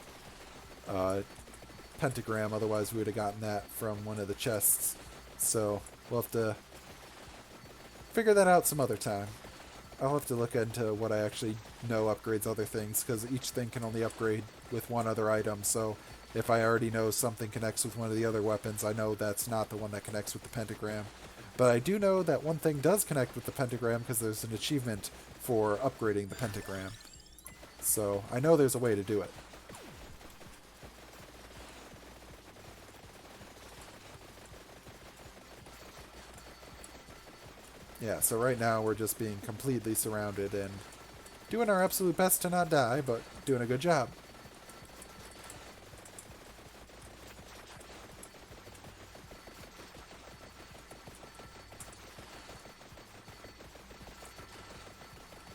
pentagram, otherwise we would have gotten that from one of the chests. So we'll have to figure that out some other time. I'll have to look into what I actually know upgrades other things, because each thing can only upgrade with one other item. So if I already know something connects with one of the other weapons, I know that's not the one that connects with the pentagram. But I do know that one thing does connect with the pentagram, because there's an achievement for upgrading the pentagram. So I know there's a way to do it. Yeah, so right now we're just being completely surrounded and doing our absolute best to not die, but doing a good job.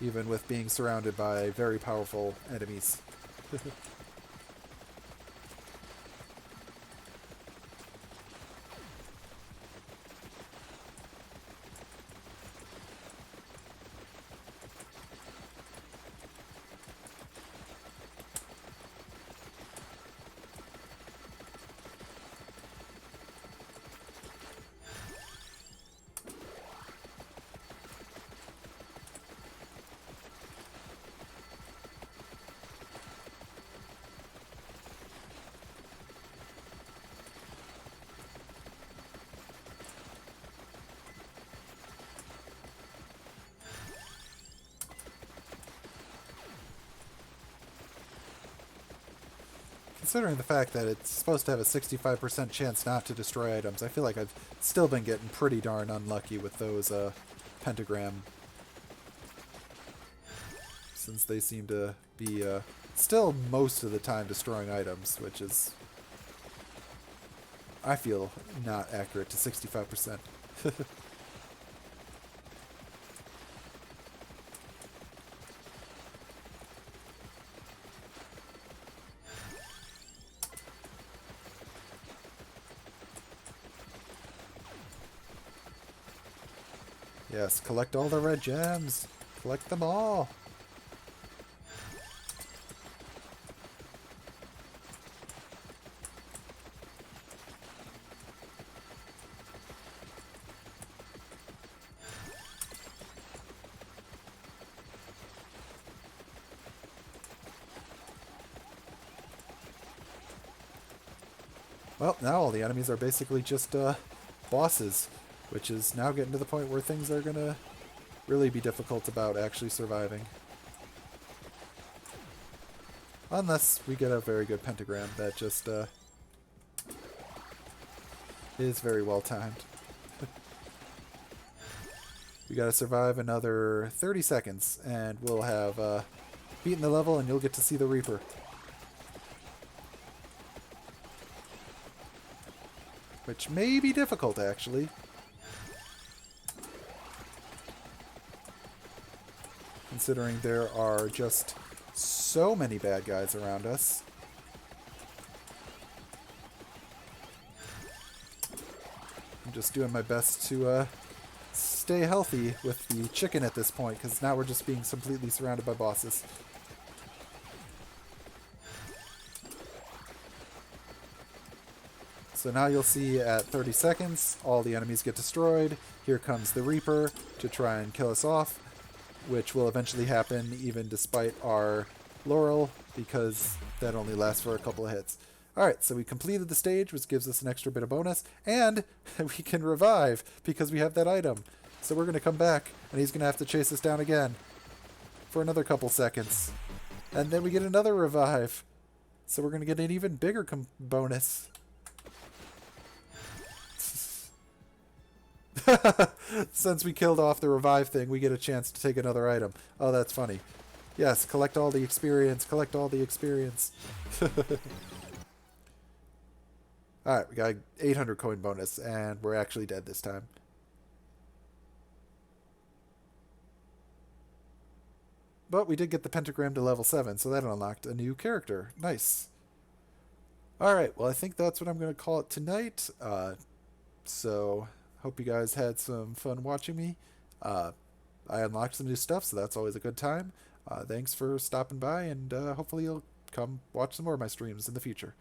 Even with being surrounded by very powerful enemies. Considering the fact that it's supposed to have a 65% chance not to destroy items, I feel like I've still been getting pretty darn unlucky with those pentagram. Since they seem to be still most of the time destroying items, which is, I feel, not accurate to 65%. Yes, collect all the red gems. Collect them all. Well, now all the enemies are basically just bosses, which is now getting to the point where things are going to really be difficult about actually surviving. Unless we get a very good pentagram that just is very well timed. We gotta survive another 30 seconds, and we'll have beaten the level, and you'll get to see the Reaper. Which may be difficult, actually. Considering there are just so many bad guys around us. I'm just doing my best to stay healthy with the chicken at this point, because now we're just being completely surrounded by bosses. So now you'll see at 30 seconds, all the enemies get destroyed. Here comes the Reaper to try and kill us off, which will eventually happen even despite our Laurel, because that only lasts for a couple of hits. Alright, so we completed the stage, which gives us an extra bit of bonus, and we can revive because we have that item. So we're going to come back, and he's going to have to chase us down again for another couple seconds. And then we get another revive. So we're going to get an even bigger bonus. Since we killed off the revive thing, we get a chance to take another item. Oh, that's funny. Yes, collect all the experience. Collect all the experience. Alright, we got 800 coin bonus, and we're actually dead this time. But we did get the pentagram to level 7, so that unlocked a new character. Nice. Alright, well, I think that's what I'm going to call it tonight. So, hope you guys had some fun watching me. I unlocked some new stuff, so that's always a good time. Thanks for stopping by, and hopefully you'll come watch some more of my streams in the future.